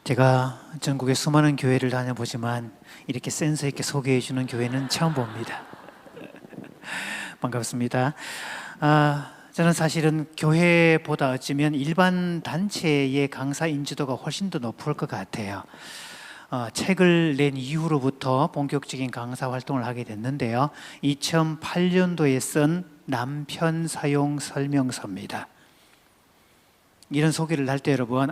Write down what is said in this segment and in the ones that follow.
제가 전국의 수많은 교회를 다녀보지만 이렇게 센스 있게 소개해 주는 교회는 처음 봅니다. 반갑습니다. 저는 사실은 교회보다 어쩌면 일반 단체의 강사 인지도가 훨씬 더 높을 것 같아요. 책을 낸 이후로부터 본격적인 강사 활동을 하게 됐는데요. 2008년도에 쓴 남편 사용 설명서입니다. 이런 소개를 할 때 여러분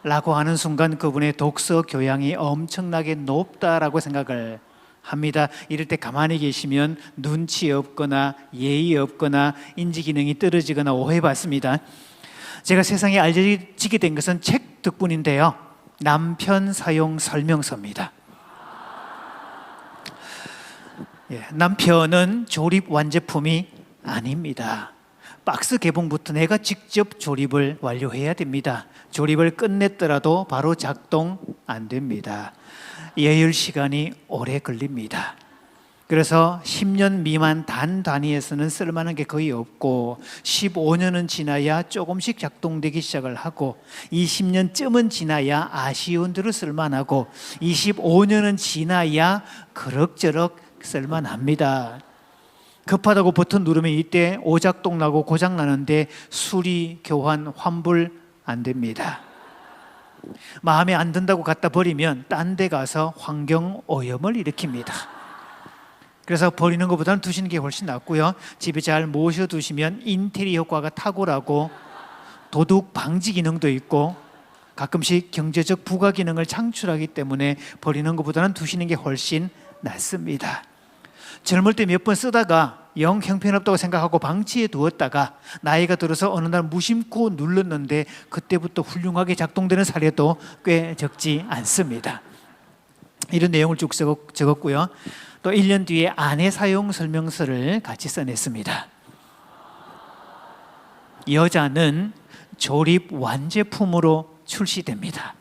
라고 하는 순간 그분의 독서 교양이 엄청나게 높다라고 생각을 합니다. 이럴 때 가만히 계시면 눈치 없거나 예의 없거나 인지 기능이 떨어지거나 오해받습니다. 제가 세상에 알려지게 된 것은 책 덕분인데요. 남편 사용 설명서입니다. 남편은 조립 완제품이 아닙니다. 박스 개봉부터 내가 직접 조립을 완료해야 됩니다. 조립을 끝냈더라도 바로 작동 안 됩니다. 예열 시간이 오래 걸립니다. 그래서 10년 미만 단 단위에서는 쓸만한 게 거의 없고 15년은 지나야 조금씩 작동되기 시작을 하고 20년쯤은 지나야 아쉬운 대로 쓸만하고 25년은 지나야 그럭저럭 쓸만합니다. 급하다고 버튼 누르면 이때 오작동 나고 고장 나는데 수리, 교환, 환불 안 됩니다. 마음에 안 든다고 갖다 버리면 딴 데 가서 환경 오염을 일으킵니다. 그래서 버리는 것보다는 두시는 게 훨씬 낫고요. 집에 잘 모셔두시면 인테리어 효과가 탁월하고 도둑 방지 기능도 있고 가끔씩 경제적 부가 기능을 창출하기 때문에 버리는 것보다는 두시는 게 훨씬 낫습니다. 젊을 때 몇 번 쓰다가 영 형편없다고 생각하고 방치해 두었다가 나이가 들어서 어느 날 무심코 눌렀는데 그때부터 훌륭하게 작동되는 사례도 꽤 적지 않습니다. 이런 내용을 쭉 적었고요. 또 1년 뒤에 아내 사용 설명서를 같이 써냈습니다. 여자는 조립 완제품으로 출시됩니다.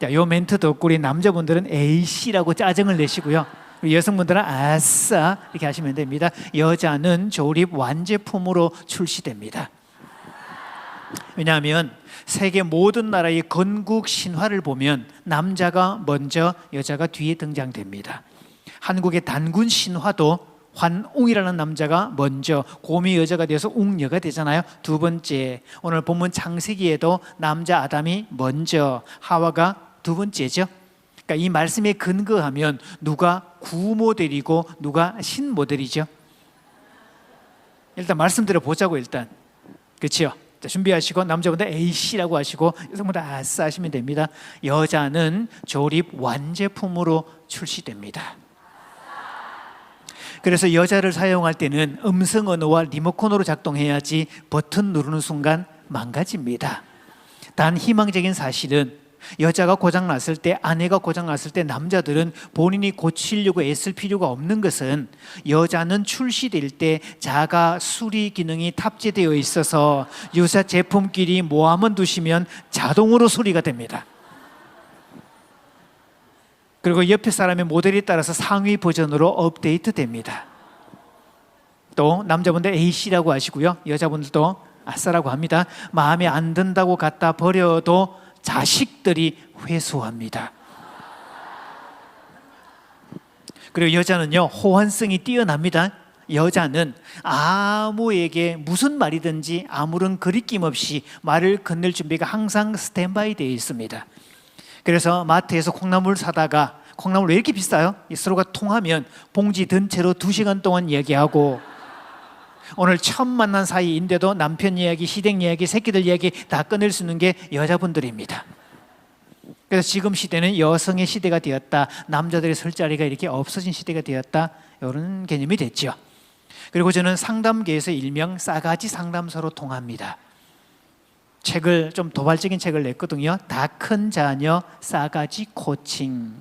자, 이 멘트 듣고 우리 남자분들은 에이씨라고 짜증을 내시고요. 여성분들은 아싸 이렇게 하시면 됩니다. 여자는 조립 완제품으로 출시됩니다. 왜냐하면 세계 모든 나라의 건국 신화를 보면 남자가 먼저 여자가 뒤에 등장됩니다. 한국의 단군 신화도 환웅이라는 남자가 먼저 곰이 여자가 되어서 웅녀가 되잖아요. 두 번째, 오늘 본문 창세기에도 남자 아담이 먼저, 하와가 두 번째죠. 그러니까 이 말씀에 근거하면 누가 구모델이고 누가 신모델이죠? 일단 말씀드려 보자고 일단. 그렇죠? 준비하시고 남자분들 A씨라고 하시고 여성분들 아싸 하시면 됩니다. 여자는 조립 완제품으로 출시됩니다. 그래서 여자를 사용할 때는 음성 언어와 리모컨으로 작동해야지 버튼 누르는 순간 망가집니다. 단 희망적인 사실은 여자가 고장났을 때, 아내가 고장났을 때 남자들은 본인이 고치려고 애쓸 필요가 없는 것은 여자는 출시될 때 자가 수리 기능이 탑재되어 있어서 유사 제품끼리 모아만 두시면 자동으로 수리가 됩니다. 그리고 옆에 사람의 모델에 따라서 상위 버전으로 업데이트 됩니다. 또 남자분들 A씨라고 하시고요. 여자분들도 아싸라고 합니다. 마음에 안 든다고 갖다 버려도 자식들이 회수합니다. 그리고 여자는요, 호환성이 뛰어납니다. 여자는 아무에게 무슨 말이든지 아무런 거리낌 없이 말을 건넬 준비가 항상 스탠바이 되어 있습니다. 그래서 마트에서 콩나물 사다가 콩나물 왜 이렇게 비싸요? 서로가 통하면 봉지 든 채로 2시간 동안 얘기하고 오늘 처음 만난 사이인데도 남편 이야기, 시댁 이야기, 새끼들 이야기 다 꺼낼 수 있는 게 여자분들입니다. 그래서 지금 시대는 여성의 시대가 되었다. 남자들의 설 자리가 이렇게 없어진 시대가 되었다. 이런 개념이 됐죠. 그리고 저는 상담계에서 일명 싸가지 상담소로 통합니다. 책을 좀 도발적인 책을 냈거든요. 다 큰 자녀 싸가지 코칭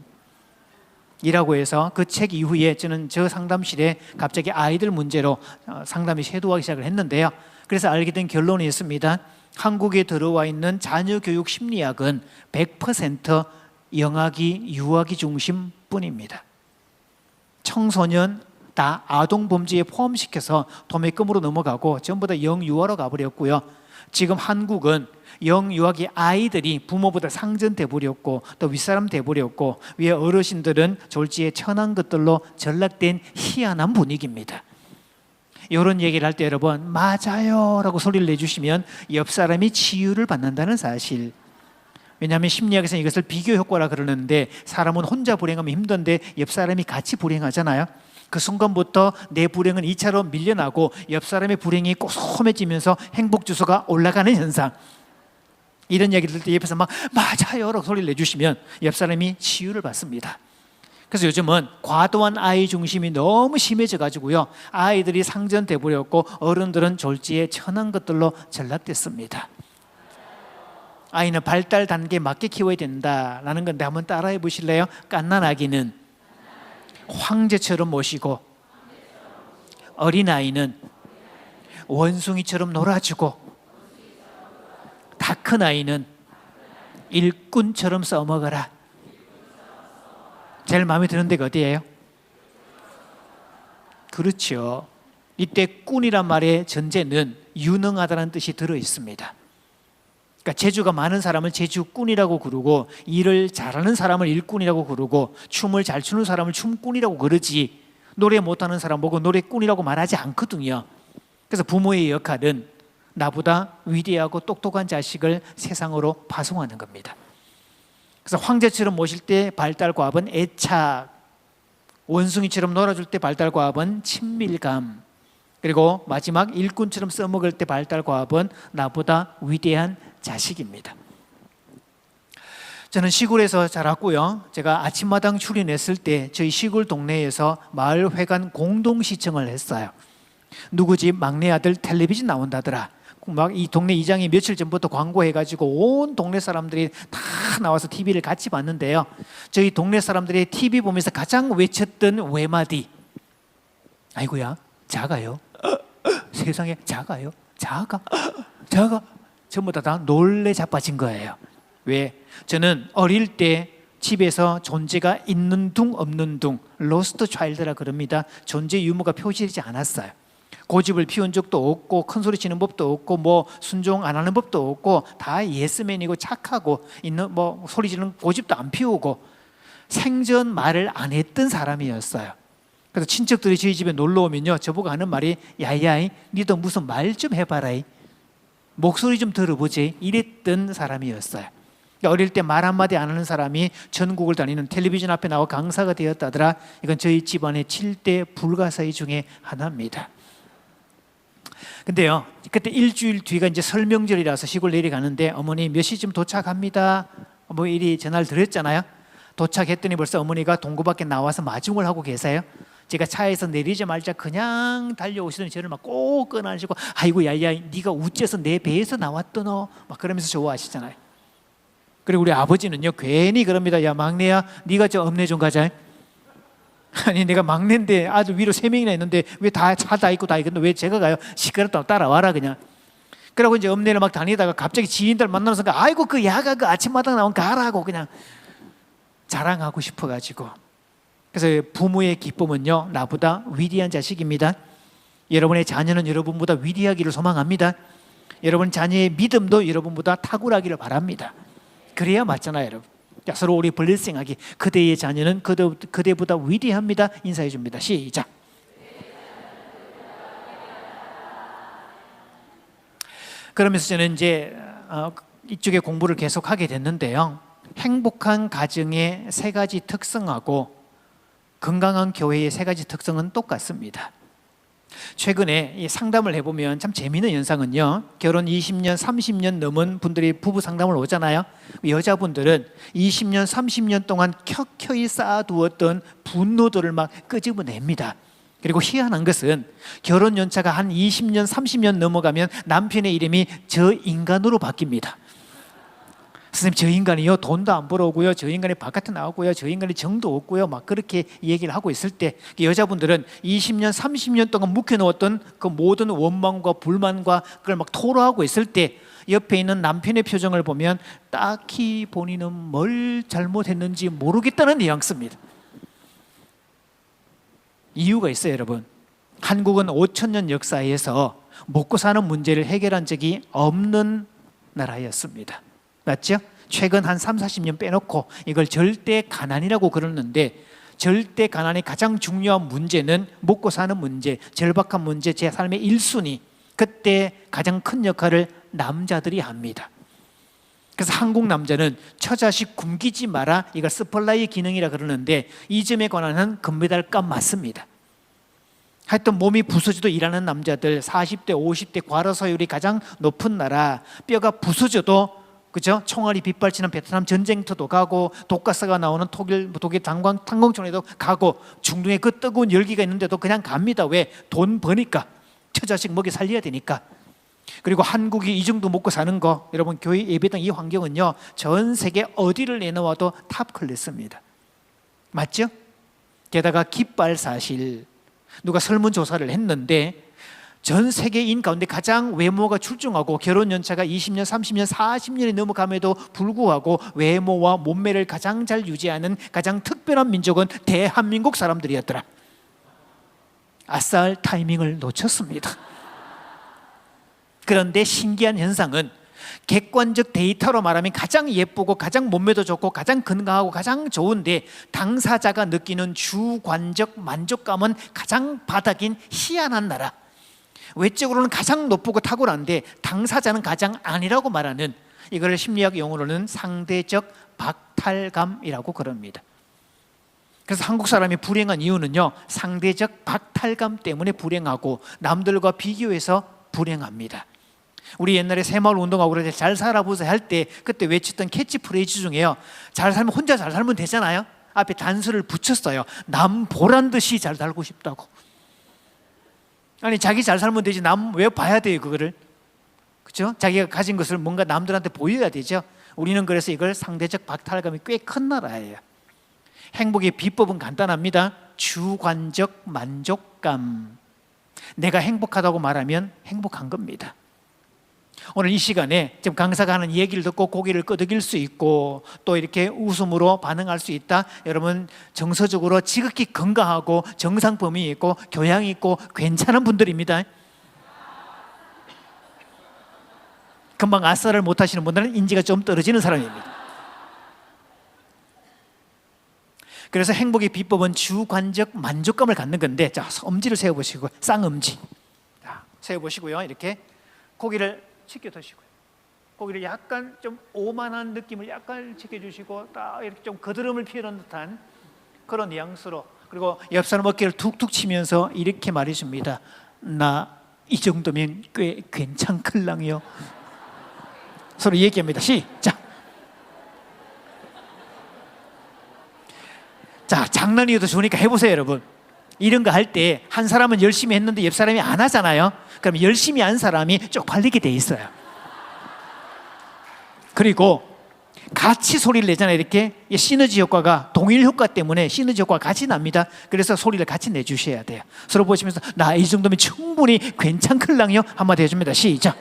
이라고 해서 그 책 이후에 저는 저 상담실에 갑자기 아이들 문제로 상담이 쇄도하기 시작을 했는데요. 그래서 알게 된 결론이 있습니다. 한국에 들어와 있는 자녀교육 심리학은 100% 영아기, 유아기 중심뿐입니다. 청소년 다 아동범죄에 포함시켜서 도매금으로 넘어가고 전부 다 영유아로 가버렸고요. 지금 한국은 영유아기 아이들이 부모보다 상전 돼버렸고 또 윗사람 돼버렸고 위에 어르신들은 졸지에 천한 것들로 전락된 희한한 분위기입니다. 이런 얘기를 할 때 여러분 맞아요 라고 소리를 내주시면 옆 사람이 치유를 받는다는 사실. 왜냐하면 심리학에서는 이것을 비교 효과라 그러는데 사람은 혼자 불행하면 힘든데 옆 사람이 같이 불행하잖아요. 그 순간부터 내 불행은 2차로 밀려나고 옆 사람의 불행이 꼬소매지면서 행복 지수가 올라가는 현상. 이런 얘기를 들을 때 옆에서 막 맞아요 라고 소리를 내주시면 옆 사람이 치유를 받습니다. 그래서 요즘은 과도한 아이 중심이 너무 심해져 가지고요, 아이들이 상전돼 버렸고 어른들은 졸지에 천한 것들로 전락됐습니다. 아이는 발달 단계에 맞게 키워야 된다라는 건데 한번 따라해 보실래요? 갓난아기는 황제처럼 모시고 어린아이는 원숭이처럼 놀아주고 다 큰 아이는 일꾼처럼 써먹어라. 제일 마음에 드는 데가 어디예요? 그렇죠. 이때 꾼이란 말의 전제는 유능하다는 뜻이 들어있습니다. 그러니까 재주가 많은 사람을 재주꾼이라고 부르고 일을 잘하는 사람을 일꾼이라고 부르고 춤을 잘 추는 사람을 춤꾼이라고 그러지 노래 못하는 사람 보고 노래꾼이라고 말하지 않거든요. 그래서 부모의 역할은 나보다 위대하고 똑똑한 자식을 세상으로 파송하는 겁니다. 그래서 황제처럼 모실 때 발달과합은 애착, 원숭이처럼 놀아줄 때 발달과합은 친밀감, 그리고 마지막 일꾼처럼 써먹을 때 발달과합은 나보다 위대한 자식입니다. 저는 시골에서 자랐고요, 제가 아침마당 출연했을 때 저희 시골 동네에서 마을회관 공동시청을 했어요. 누구 집 막내 아들 텔레비전 나온다더라. 막 이 동네 이장이 며칠 전부터 광고해가지고 온 동네 사람들이 다 나와서 TV를 같이 봤는데요, 저희 동네 사람들이 TV 보면서 가장 외쳤던 외마디, 아이고야 작아요. 세상에 작아요. 작아. 전부 다 놀래 자빠진 거예요. 왜? 저는 어릴 때 집에서 존재가 있는 둥 없는 둥, 로스트 차일드라 그럽니다. 존재 유무가 표시되지 않았어요. 고집을 피운 적도 없고 큰 소리 치는 법도 없고 뭐 순종 안 하는 법도 없고 다 예스맨이고 착하고 있는 뭐 소리 지르는 고집도 안 피우고 생전 말을 안 했던 사람이었어요. 그래서 친척들이 저희 집에 놀러 오면요, 저보고 하는 말이 야야 니도 무슨 말 좀 해봐라, 목소리 좀 들어보지, 이랬던 사람이었어요. 어릴 때 말 한마디 안 하는 사람이 전국을 다니는 텔레비전 앞에 나와 강사가 되었다더라. 이건 저희 집안의 7대 불가사의 중에 하나입니다. 근데요, 그때 일주일 뒤가 이제 설명절이라서 시골 내려가는데 어머니 몇 시쯤 도착합니다 뭐 이리 전화를 드렸잖아요. 도착했더니 벌써 어머니가 동구 밖에 나와서 마중을 하고 계세요. 제가 차에서 내리자마자 그냥 달려오시더니 저를 막 꼭 꺼내시고 아이고 야야 네가 우째서 내 배에서 나왔더너 막 그러면서 좋아하시잖아요. 그리고 우리 아버지는요 괜히 그럽니다. 야 막내야 네가 저 읍내 좀 가자. 아니 내가 막내인데 아들 위로 3명이나 있는데 왜 다 차 다 있고 다 있는데 왜 제가 가요? 시끄럽다고 따라와라 그냥. 그러고 이제 읍내를 막 다니다가 갑자기 지인들 만나는 순간 아이고 그 야가 그 아침마당 나온 가라고 그냥 자랑하고 싶어가지고. 그래서 부모의 기쁨은요 나보다 위대한 자식입니다. 여러분의 자녀는 여러분보다 위대하기를 소망합니다. 여러분 자녀의 믿음도 여러분보다 탁월하기를 바랍니다. 그래야 맞잖아요 여러분. 자, 서로 우리 블레싱하기. 그대의 자녀는 그대보다 위대합니다. 인사해 줍니다. 시작. 그러면서 저는 이제 이쪽에 공부를 계속하게 됐는데요, 행복한 가정의 3가지 특성하고 건강한 교회의 3가지 특성은 똑같습니다. 최근에 이 상담을 해보면 참 재미있는 현상은요, 결혼 20년, 30년 넘은 분들이 부부 상담을 오잖아요. 여자분들은 20년, 30년 동안 켜켜이 쌓아두었던 분노들을 막 끄집어냅니다. 그리고 희한한 것은 결혼 연차가 한 20년, 30년 넘어가면 남편의 이름이 저 인간으로 바뀝니다. 선생님 저 인간이요 돈도 안 벌어오고요, 저 인간이 바깥에 나오고요, 저 인간이 정도 없고요, 막 그렇게 얘기를 하고 있을 때 여자분들은 20년 30년 동안 묵혀놓았던 그 모든 원망과 불만과 그걸 막 토로하고 있을 때 옆에 있는 남편의 표정을 보면 딱히 본인은 뭘 잘못했는지 모르겠다는 뉘앙스입니다. 이유가 있어요 여러분. 한국은 5,000년 역사에서 먹고 사는 문제를 해결한 적이 없는 나라였습니다. 맞죠? 최근 한 3, 40년 빼놓고 이걸 절대 가난이라고 그러는데, 절대 가난의 가장 중요한 문제는 먹고 사는 문제, 절박한 문제, 제 삶의 1순위. 그때 가장 큰 역할을 남자들이 합니다. 그래서 한국 남자는 처자식 굶기지 마라, 이걸 스플라이 기능이라 그러는데, 이 점에 관한 금메달값 맞습니다. 하여튼 몸이 부서져도 일하는 남자들, 40대, 50대 과로사율이 가장 높은 나라, 뼈가 부서져도 그죠? 총알이 빗발치는 베트남 전쟁터도 가고, 독가스가 나오는 독일 탄광촌에도 가고, 중동에 그 뜨거운 열기가 있는데도 그냥 갑니다. 왜? 돈 버니까, 처자식 먹여 살려야 되니까. 그리고 한국이 이 정도 먹고 사는 거, 여러분 교회 예배당 이 환경은요, 전 세계 어디를 내놓아도 탑 클래스입니다. 맞죠? 게다가 깃발 사실, 누가 설문조사를 했는데 전 세계인 가운데 가장 외모가 출중하고 결혼 연차가 20년, 30년, 40년이 넘어감에도 불구하고 외모와 몸매를 가장 잘 유지하는 가장 특별한 민족은 대한민국 사람들이었더라. 아싸, 타이밍을 놓쳤습니다. 그런데 신기한 현상은, 객관적 데이터로 말하면 가장 예쁘고 가장 몸매도 좋고 가장 건강하고 가장 좋은데, 당사자가 느끼는 주관적 만족감은 가장 바닥인 희한한 나라, 외적으로는 가장 높고 탁월한데 당사자는 가장 아니라고 말하는, 이걸 심리학 용어로는 상대적 박탈감이라고 그럽니다. 그래서 한국 사람이 불행한 이유는요, 상대적 박탈감 때문에 불행하고 남들과 비교해서 불행합니다. 우리 옛날에 새마을 운동하고 그럴 때 잘 살아보자 할 때 그때 외쳤던 캐치프레이즈 중에요, 잘 살면 혼자 잘 살면 되잖아요. 앞에 단수를 붙였어요. 남 보란 듯이 잘 살고 싶다고. 아니, 자기 잘 살면 되지 남 왜 봐야 돼요 그거를? 그렇죠? 자기가 가진 것을 뭔가 남들한테 보여야 되죠. 우리는 그래서 이걸 상대적 박탈감이 꽤 큰 나라예요. 행복의 비법은 간단합니다. 주관적 만족감. 내가 행복하다고 말하면 행복한 겁니다. 오늘 이 시간에 지금 강사가 하는 얘기를 듣고 고개를 끄덕일 수 있고 또 이렇게 웃음으로 반응할 수 있다. 여러분 정서적으로 지극히 건강하고 정상 범위 있고 교양이 있고 괜찮은 분들입니다. 금방 아싸를 못 하시는 분들은 인지가 좀 떨어지는 사람입니다. 그래서 행복의 비법은 주관적 만족감을 갖는 건데, 자, 엄지를 세워보시고, 쌍엄지. 자, 세워보시고요. 이렇게 고기를 치켜 드시고요. 고기를 약간 좀 오만한 느낌을 약간 지켜주시고, 딱 이렇게 좀 거드름을 피우는 듯한 그런 뉘앙스로, 그리고 옆 사람 어깨를 툭툭 치면서 이렇게 말해줍니다. 나 이 정도면 꽤 괜찮클랑요. 서로 얘기합니다. 시작. 자, 장난이어도 좋으니까 해보세요, 여러분. 이런 거 할 때 한 사람은 열심히 했는데 옆 사람이 안 하잖아요. 그럼 열심히 한 사람이 쪽팔리게 돼 있어요. 그리고 같이 소리를 내잖아요. 이렇게 시너지 효과가, 동일 효과 때문에 시너지 효과가 같이 납니다. 그래서 소리를 같이 내주셔야 돼요. 서로 보시면서 나 이 정도면 충분히 괜찮클랑요 한마디 해줍니다. 시작.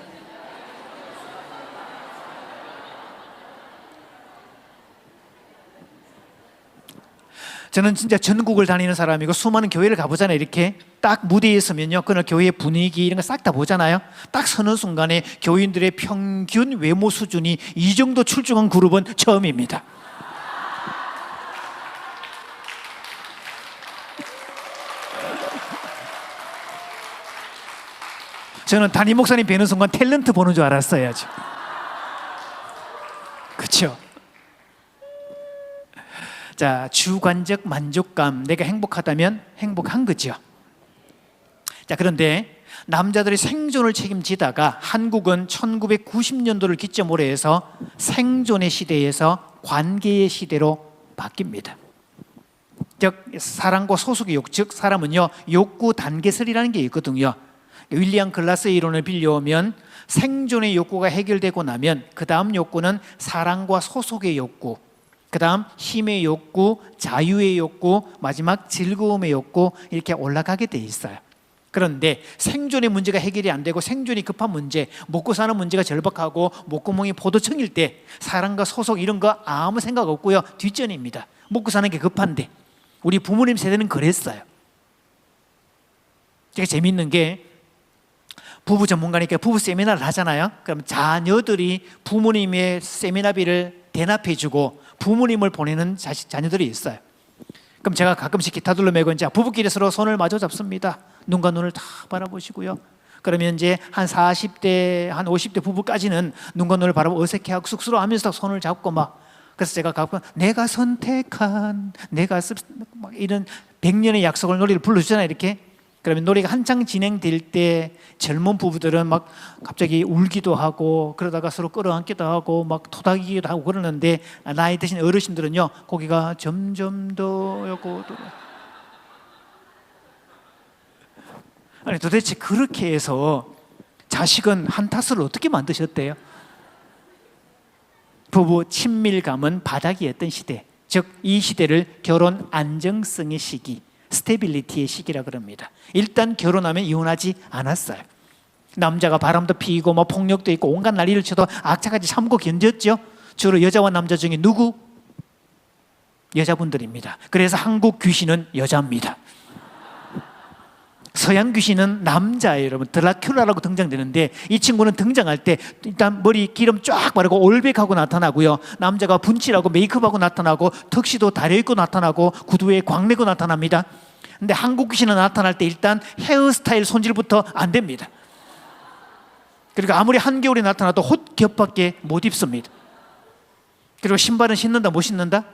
저는 진짜 전국을 다니는 사람이고 수많은 교회를 가보잖아요. 이렇게 딱 무대에 서면요, 그날 교회 분위기 이런 거 싹 다 보잖아요. 딱 서는 순간에 교인들의 평균 외모 수준이 이 정도 출중한 그룹은 처음입니다. 저는 담임 목사님 뵈는 순간 탤런트 보는 줄 알았어요. 그렇죠? 자, 주관적 만족감. 내가 행복하다면 행복한 거죠. 자, 그런데 남자들이 생존을 책임지다가 한국은 1990년도를 기점으로 해서 생존의 시대에서 관계의 시대로 바뀝니다. 즉 사랑과 소속의 욕, 즉 사람은요 욕구 단계설이라는 게 있거든요. 윌리엄 글라스의 이론을 빌려오면 생존의 욕구가 해결되고 나면 그 다음 욕구는 사랑과 소속의 욕구, 그 다음 힘의 욕구, 자유의 욕구, 마지막 즐거움의 욕구, 이렇게 올라가게 돼 있어요. 그런데 생존의 문제가 해결이 안 되고 생존이 급한 문제, 먹고 사는 문제가 절박하고 목구멍이 포도청일 때 사랑과 소속 이런 거 아무 생각 없고요, 뒷전입니다. 먹고 사는 게 급한데 우리 부모님 세대는 그랬어요. 제가 재밌는 게 부부 전문가니까 부부 세미나를 하잖아요. 그럼 자녀들이 부모님의 세미나비를 대납해주고 부모님을 보내는 자녀들이 있어요. 그럼 제가 가끔씩 기타 둘러매고 이제 부부끼리 서로 손을 마주 잡습니다. 눈과 눈을 다 바라보시고요. 그러면 이제 한 40대, 한 50대 부부까지는 눈과 눈을 바라보고 어색해하고 쑥스러워하면서 손을 잡고 막, 그래서 제가 가끔 내가 선택한 막 이런 100년의 약속을 노래를 불러주잖아요. 이렇게. 그러면 노래가 한창 진행될 때 젊은 부부들은 막 갑자기 울기도 하고 그러다가 서로 끌어안기도 하고 막 토닥이기도 하고 그러는데, 나이 드신 어르신들은요 고개가 점점 더 요고. 아니 도대체 그렇게 해서 자식은 한 탓을 어떻게 만드셨대요? 부부 친밀감은 바닥이었던 시대, 즉 이 시대를 결혼 안정성의 시기, 스테빌리티의 시기라 그럽니다. 일단 결혼하면 이혼하지 않았어요. 남자가 바람도 피고 뭐 폭력도 있고 온갖 난리를 쳐도 악착같이 참고 견뎠죠. 주로 여자와 남자 중에 누구? 여자분들입니다. 그래서 한국 귀신은 여자입니다. 서양 귀신은 남자예요. 여러분, 드라큘라라고 등장되는데 이 친구는 등장할 때 일단 머리 기름 쫙 바르고 올백하고 나타나고요, 남자가 분칠하고 메이크업하고 나타나고 턱시도 다려입고 나타나고 구두에 광내고 나타납니다. 근데 한국 귀신은 나타날 때 일단 헤어스타일 손질부터 안 됩니다. 그리고 아무리 한겨울에 나타나도 헛겹밖에 못 입습니다. 그리고 신발은 신는다 못 신는다?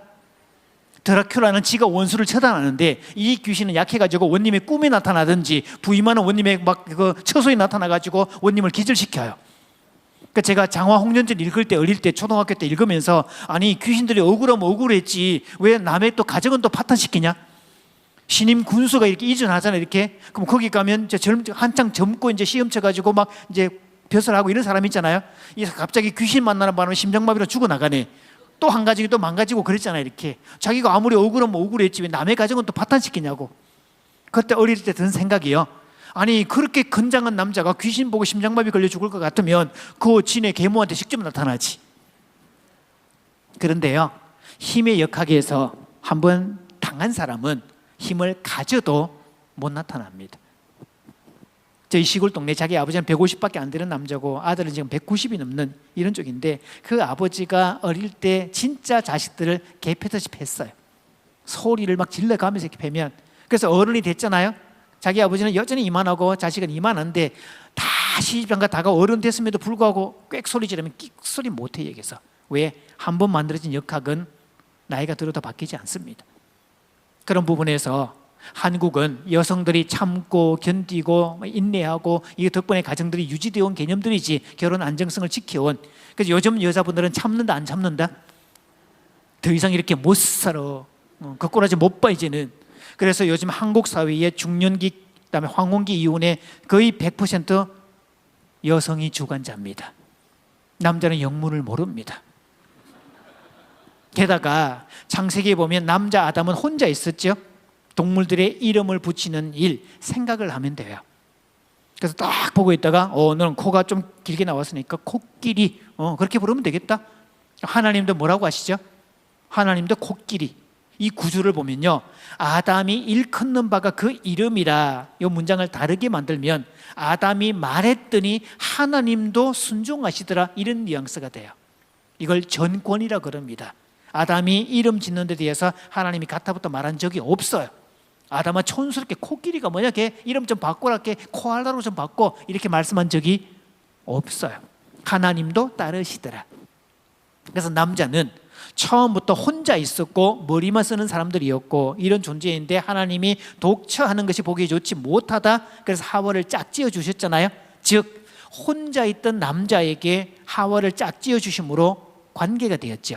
드라큘라는 지가 원수를 처단하는데 이 귀신은 약해가지고 원님의 꿈에 나타나든지 부임하는 원님의 막 그 처소에 나타나가지고 원님을 기절시켜요. 그러니까 제가 장화홍련전 읽을 때, 어릴 때 초등학교 때 읽으면서, 아니 귀신들이 억울하면 억울했지 왜 남의 또 가정은 또 파탄시키냐? 신임 군수가 이렇게 이전하잖아요. 이렇게. 그럼 거기 가면 한창 젊고 이제 시험 쳐가지고 막 이제 벼슬 하고 이런 사람 있잖아요. 갑자기 귀신 만나는 바람에 심장마비로 죽어나가네. 또 한 가지 또 망가지고 그랬잖아요. 이렇게 자기가 아무리 억울하면 억울했지 왜 남의 가정은 또 파탄시키냐고. 그때 어릴 때 든 생각이요, 아니 그렇게 건장한 남자가 귀신 보고 심장마비 걸려 죽을 것 같으면 그 진의 계모한테 직접 나타나지. 그런데요, 힘의 역학에서 한번 당한 사람은 힘을 가져도 못 나타납니다. 저희 시골 동네 자기 아버지는 150밖에 안 되는 남자고 아들은 지금 190이 넘는 이런 쪽인데, 그 아버지가 어릴 때 진짜 자식들을 개패듯이 팼어요. 소리를 막 질러가면서 이렇게 패면. 그래서 어른이 됐잖아요. 자기 아버지는 여전히 이만하고 자식은 이만한데 다 시집장가 다가 어른 됐음에도 불구하고 꽥 소리 지르면 끽 소리 못해. 여기서 왜? 한 번 만들어진 역학은 나이가 들어도 바뀌지 않습니다. 그런 부분에서 한국은 여성들이 참고 견디고 인내하고 이 덕분에 가정들이 유지되어 온 개념들이지 결혼 안정성을 지켜온. 그래서 요즘 여자분들은 참는다 안 참는다? 더 이상 이렇게 못 살아. 거꾸라지 못 봐 이제는. 그래서 요즘 한국 사회의 중년기 그다음에 황혼기 이혼의 거의 100% 여성이 주관자입니다. 남자는 영문을 모릅니다. 게다가 창세기에 보면 남자 아담은 혼자 있었죠. 동물들의 이름을 붙이는 일, 생각을 하면 돼요. 그래서 딱 보고 있다가 너는 코가 좀 길게 나왔으니까 코끼리 그렇게 부르면 되겠다. 하나님도 뭐라고 하시죠? 하나님도 코끼리. 이 구조를 보면요, 아담이 일컫는 바가 그 이름이라 이 문장을 다르게 만들면 아담이 말했더니 하나님도 순종하시더라, 이런 뉘앙스가 돼요. 이걸 전권이라 그럽니다. 아담이 이름 짓는 데 대해서 하나님이 가타부터 말한 적이 없어요. 아담아 촌스럽게 코끼리가 뭐냐, 걔 이름 좀 바꿔라, 걔 코알라로 좀 바꿔, 이렇게 말씀한 적이 없어요. 하나님도 따르시더라. 그래서 남자는 처음부터 혼자 있었고 머리만 쓰는 사람들이었고 이런 존재인데, 하나님이 독처하는 것이 보기 좋지 못하다, 그래서 하와를 짝지어 주셨잖아요. 즉 혼자 있던 남자에게 하와를 짝지어 주심으로 관계가 되었죠.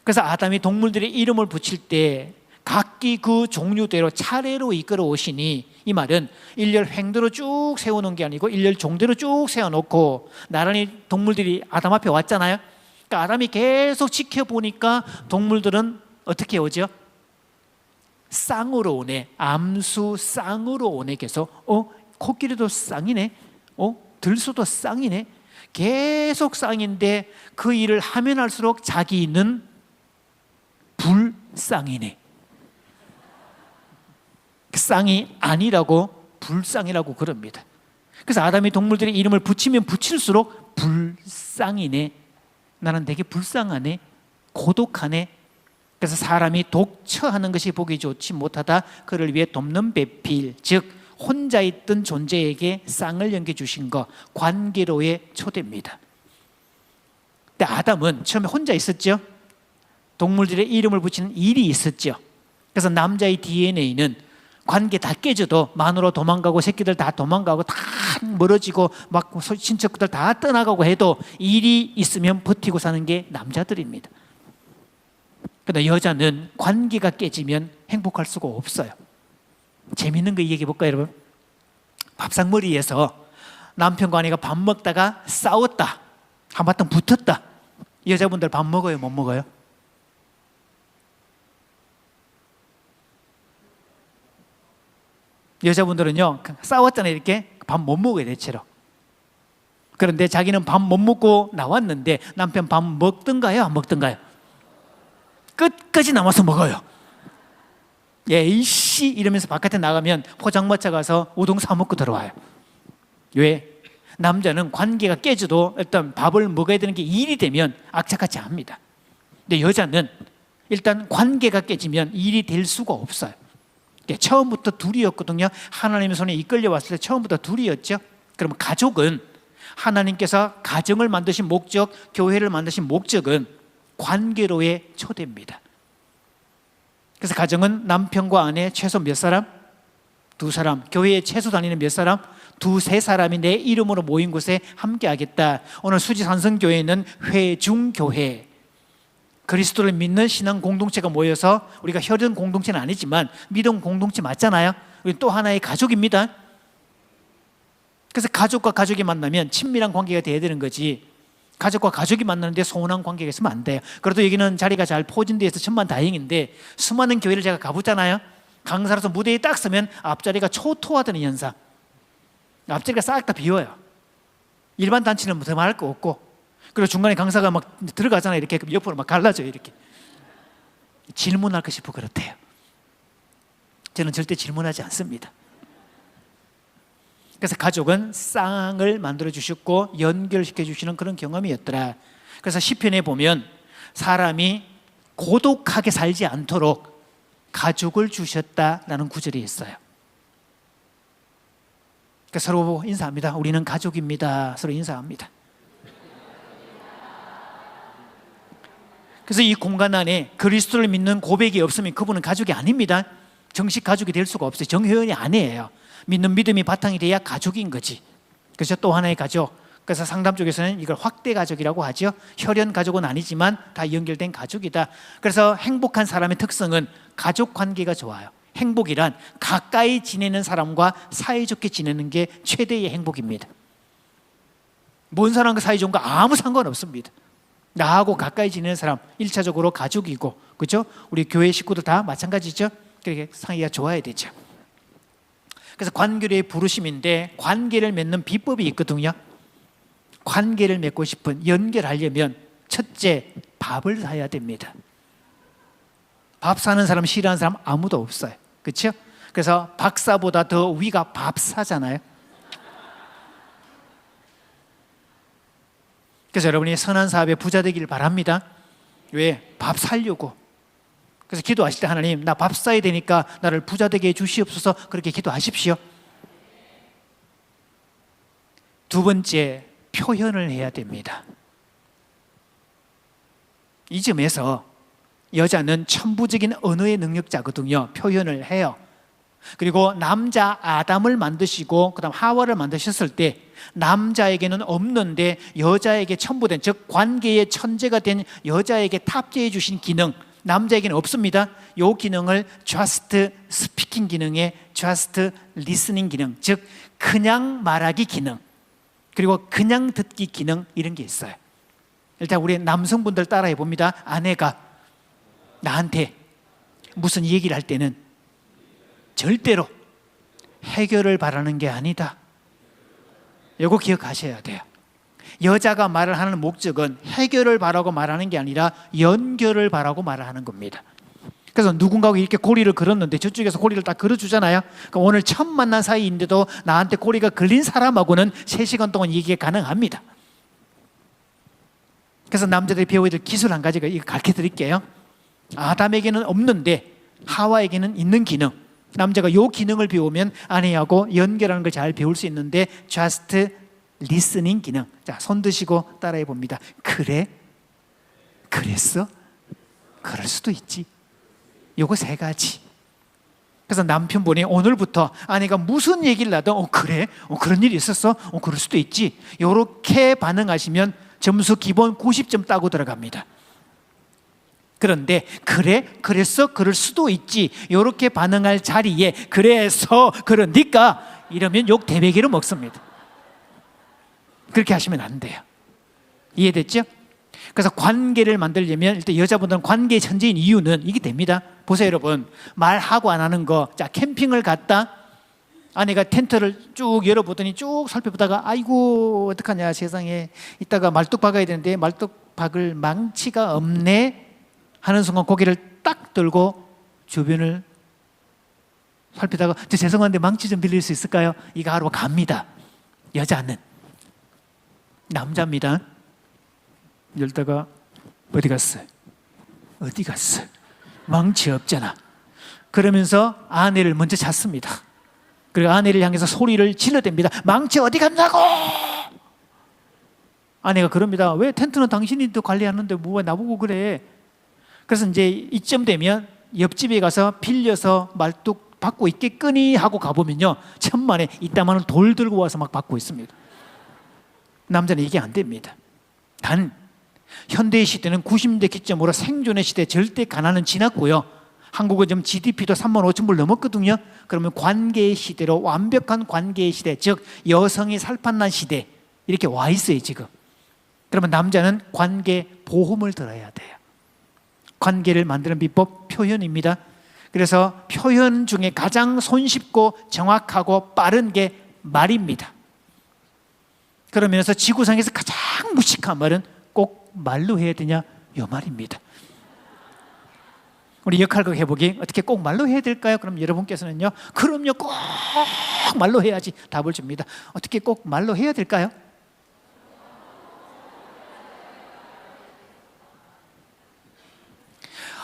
그래서 아담이 동물들의 이름을 붙일 때 각기 그 종류대로 차례로 이끌어 오시니, 이 말은 일렬 횡도로 쭉 세워놓은 게 아니고 일렬 종대로 쭉 세워놓고 나란히 동물들이 아담 앞에 왔잖아요. 그러니까 아담이 계속 지켜보니까 동물들은 어떻게 오죠? 쌍으로 오네. 암수 쌍으로 오네. 계속 코끼리도 쌍이네, 들소도 쌍이네. 계속 쌍인데 그 일을 하면 할수록 자기는 불쌍이네. 쌍이 아니라고 불쌍이라고 그럽니다. 그래서 아담이 동물들의 이름을 붙이면 붙일수록 불쌍이네, 나는 되게 불쌍하네, 고독하네. 그래서 사람이 독처하는 것이 보기 좋지 못하다 그를 위해 돕는 배필, 즉 혼자 있던 존재에게 쌍을 연겨주신 것, 관계로의 초대입니다. 근데 아담은 처음에 혼자 있었죠. 동물들의 이름을 붙이는 일이 있었죠. 그래서 남자의 DNA는 관계 다 깨져도 마누라 도망가고 새끼들 다 도망가고 다 멀어지고 막 친척들 다 떠나가고 해도 일이 있으면 버티고 사는 게 남자들입니다. 그런데 여자는 관계가 깨지면 행복할 수가 없어요. 재밌는 거 얘기해 볼까요, 여러분? 밥상머리에서 남편과 아내가 밥 먹다가 싸웠다, 한바탕 붙었다. 여자분들 밥 먹어요, 못 먹어요? 여자분들은요, 싸웠잖아요. 이렇게 밥 못 먹어요, 대체로. 그런데 자기는 밥 못 먹고 나왔는데 남편 밥 먹던가요, 안 먹던가요? 끝까지 남아서 먹어요. 에이씨 이러면서 바깥에 나가면 포장마차 가서 우동 사 먹고 들어와요. 왜? 남자는 관계가 깨져도 일단 밥을 먹어야 되는 게 일이 되면 악착같이 합니다. 근데 여자는 일단 관계가 깨지면 일이 될 수가 없어요. 처음부터 둘이었거든요. 하나님의 손에 이끌려 왔을 때 처음부터 둘이었죠. 그러면 가족은, 하나님께서 가정을 만드신 목적, 교회를 만드신 목적은 관계로의 초대입니다. 그래서 가정은 남편과 아내 최소 몇 사람? 2사람. 교회에 최소 다니는 몇 사람? 2-3사람이 내 이름으로 모인 곳에 함께 하겠다. 오늘 수지산성교회는 회중교회, 그리스도를 믿는 신앙 공동체가 모여서, 우리가 혈연 공동체는 아니지만 믿음 공동체 맞잖아요. 우리 또 하나의 가족입니다. 그래서 가족과 가족이 만나면 친밀한 관계가 돼야 되는 거지, 가족과 가족이 만나는데 소원한 관계가 있으면 안 돼요. 그래도 여기는 자리가 잘 포진되어 있어서 천만다행인데, 수많은 교회를 제가 가보잖아요. 강사로서 무대에 딱 서면 앞자리가 초토화되는 현상, 앞자리가 싹 다 비워요. 일반 단체는 더 말할 거 없고, 그리고 중간에 강사가 막 들어가잖아요. 이렇게 옆으로 막 갈라져요. 이렇게 질문할까 싶어 그렇대요. 저는 절대 질문하지 않습니다. 그래서 가족은 쌍을 만들어 주셨고 연결시켜 주시는 그런 경험이었더라. 그래서 시편에 보면 사람이 고독하게 살지 않도록 가족을 주셨다라는 구절이 있어요. 그러니까 서로 인사합니다. 우리는 가족입니다. 서로 인사합니다. 그래서 이 공간 안에 그리스도를 믿는 고백이 없으면 그분은 가족이 아닙니다. 정식 가족이 될 수가 없어요. 정회원이 아니에요. 믿는 믿음이 바탕이 돼야 가족인 거지. 그래서 또 하나의 가족, 그래서 상담 쪽에서는 이걸 확대 가족이라고 하죠. 혈연 가족은 아니지만 다 연결된 가족이다. 그래서 행복한 사람의 특성은 가족 관계가 좋아요. 행복이란 가까이 지내는 사람과 사이좋게 지내는 게 최대의 행복입니다. 먼 사람과 사이좋은가 아무 상관없습니다. 나하고 가까이 지내는 사람 1차적으로 가족이고, 그렇죠? 우리 교회 식구도 다 마찬가지죠. 그렇게 사이가 좋아야 되죠. 그래서 관계의 부르심인데 관계를 맺는 비법이 있거든요. 관계를 맺고 싶은, 연결하려면 첫째, 밥을 사야 됩니다. 밥 사는 사람 싫어하는 사람 아무도 없어요. 그렇죠? 그래서 박사보다 더 위가 밥사잖아요. 그래서 여러분이 선한 사업에 부자 되기를 바랍니다. 왜? 밥 살려고. 그래서 기도하실 때 하나님, 나 밥 사야 되니까 나를 부자 되게 해 주시옵소서, 그렇게 기도하십시오. 두 번째, 표현을 해야 됩니다. 이 점에서 여자는 천부적인 언어의 능력자거든요. 표현을 해요. 그리고 남자 아담을 만드시고 그다음 하와를 만드셨을 때 남자에게는 없는데 여자에게 첨부된, 즉 관계의 천재가 된 여자에게 탑재해 주신 기능, 남자에게는 없습니다. 이 기능을 just speaking 기능에 just listening 기능, 즉 그냥 말하기 기능, 그리고 그냥 듣기 기능, 이런 게 있어요. 일단 우리 남성분들 따라해 봅니다. 아내가 나한테 무슨 얘기를 할 때는 절대로 해결을 바라는 게 아니다. 이거 기억하셔야 돼요. 여자가 말을 하는 목적은 해결을 바라고 말하는 게 아니라 연결을 바라고 말을 하는 겁니다. 그래서 누군가가 이렇게 고리를 걸었는데 저쪽에서 고리를 딱 걸어주잖아요. 그러니까 오늘 처음 만난 사이인데도 나한테 고리가 걸린 사람하고는 3시간 동안 이게 가능합니다. 그래서 남자들이 배워야 될 기술 한 가지가 이거 가르쳐 드릴게요. 아담에게는 없는데 하와에게는 있는 기능. 남자가 이 기능을 배우면 아내하고 연결하는 걸 잘 배울 수 있는데 just listening 기능. 자, 손 드시고 따라해 봅니다. 그래? 그랬어? 그럴 수도 있지. 요거 3가지. 그래서 남편분이 오늘부터 아내가 무슨 얘기를 하든 그래? 그런 일이 있었어? 그럴 수도 있지. 요렇게 반응하시면 점수 기본 90점 따고 들어갑니다. 그런데 그래? 그랬어? 그럴 수도 있지. 요렇게 반응할 자리에 그래서 그러니까 이러면 욕 대배기로 먹습니다. 그렇게 하시면 안 돼요. 이해됐죠? 그래서 관계를 만들려면 일단 여자분들은 관계의 천재인 이유는 이게 됩니다. 보세요 여러분, 말하고 안 하는 거. 자, 캠핑을 갔다 아내가 텐트를 쭉 열어보더니 쭉 살펴보다가 아이고 어떡하냐 세상에, 이따가 말뚝 박아야 되는데 말뚝 박을 망치가 없네 하는 순간 고개를 딱 들고 주변을 살피다가 저 죄송한데 망치 좀 빌릴 수 있을까요? 이거 하러 갑니다. 여자는. 남자입니다. 열다가 어디 갔어? 어디 갔어? 망치 없잖아. 그러면서 아내를 먼저 찾습니다. 그리고 아내를 향해서 소리를 질러댑니다. 망치 어디 갔냐고! 아내가 그럽니다. 왜 텐트는 당신이 또 관리하는데 뭐 나보고 그래? 그래서 이제 이쯤 되면 옆집에 가서 빌려서 말뚝 받고 있겠거니 하고 가보면요, 천만에 이따만한 돌 들고 와서 막 받고 있습니다. 남자는 이게 안 됩니다. 단 현대의 시대는 90년대 기점으로 생존의 시대, 절대 가난은 지났고요. 한국은 지금 GDP도 3만 5천 불 넘었거든요. 그러면 관계의 시대로, 완벽한 관계의 시대, 즉 여성이 살판난 시대, 이렇게 와 있어요 지금. 그러면 남자는 관계 보험을 들어야 돼요. 관계를 만드는 비법 표현입니다. 그래서 표현 중에 가장 손쉽고 정확하고 빠른 게 말입니다. 그러면서 지구상에서 가장 무식한 말은 꼭 말로 해야 되냐? 요 말입니다. 우리 역할극 해보기 어떻게 꼭 말로 해야 될까요? 그럼 여러분께서는요, 그럼요 꼭 말로 해야지 답을 줍니다. 어떻게 꼭 말로 해야 될까요?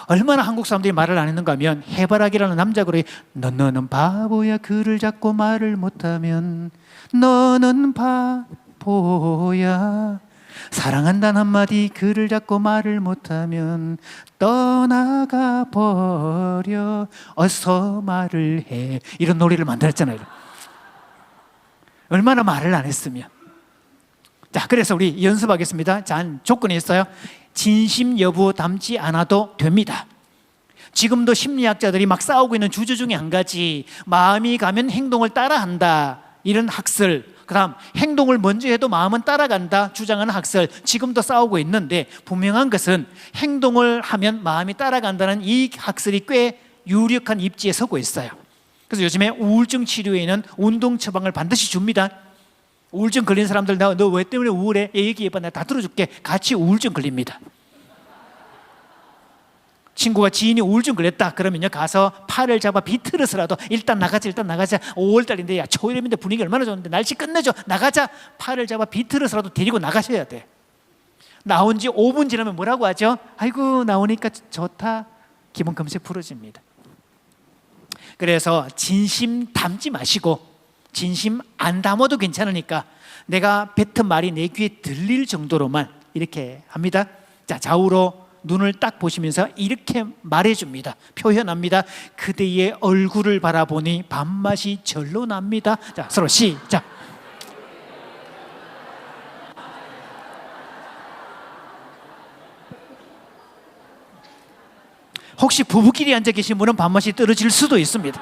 얼마나 한국 사람들이 말을 안 했는가 하면, 해바라기라는 남자 그룹이 너는 바보야 그를 잡고 말을 못하면, 너는 바보야 사랑한다는 한마디 그를 잡고 말을 못하면 떠나가 버려 어서 말을 해, 이런 노래를 만들었잖아요. 얼마나 말을 안 했으면. 자, 그래서 우리 연습하겠습니다. 자, 조건이 있어요. 진심 여부 담지 않아도 됩니다. 지금도 심리학자들이 막 싸우고 있는 주제 중에 한 가지, 마음이 가면 행동을 따라한다, 이런 학설, 그 다음 행동을 먼저 해도 마음은 따라간다 주장하는 학설, 지금도 싸우고 있는데, 분명한 것은 행동을 하면 마음이 따라간다는 이 학설이 꽤 유력한 입지에 서고 있어요. 그래서 요즘에 우울증 치료에는 운동 처방을 반드시 줍니다. 우울증 걸린 사람들, 너 왜 때문에 우울해? 얘기해봐, 내가 다 들어줄게. 같이 우울증 걸립니다. 친구가 지인이 우울증 걸렸다 그러면요, 가서 팔을 잡아 비틀어서라도 일단 나가자, 일단 나가자. 5월달인데 야 초여름인데 분위기 얼마나 좋은데 날씨 끝내줘, 나가자. 팔을 잡아 비틀어서라도 데리고 나가셔야 돼. 나온 지 5분 지나면 뭐라고 하죠? 아이고 나오니까 좋다. 기분 금세 풀어집니다. 그래서 진심 담지 마시고, 진심 안 담아도 괜찮으니까 내가 뱉은 말이 내 귀에 들릴 정도로만 이렇게 합니다. 자, 좌우로 눈을 딱 보시면서 이렇게 말해줍니다. 표현합니다. 그대의 얼굴을 바라보니 밥맛이 절로 납니다. 자, 서로 시작. 혹시 부부끼리 앉아 계신 분은 밥맛이 떨어질 수도 있습니다.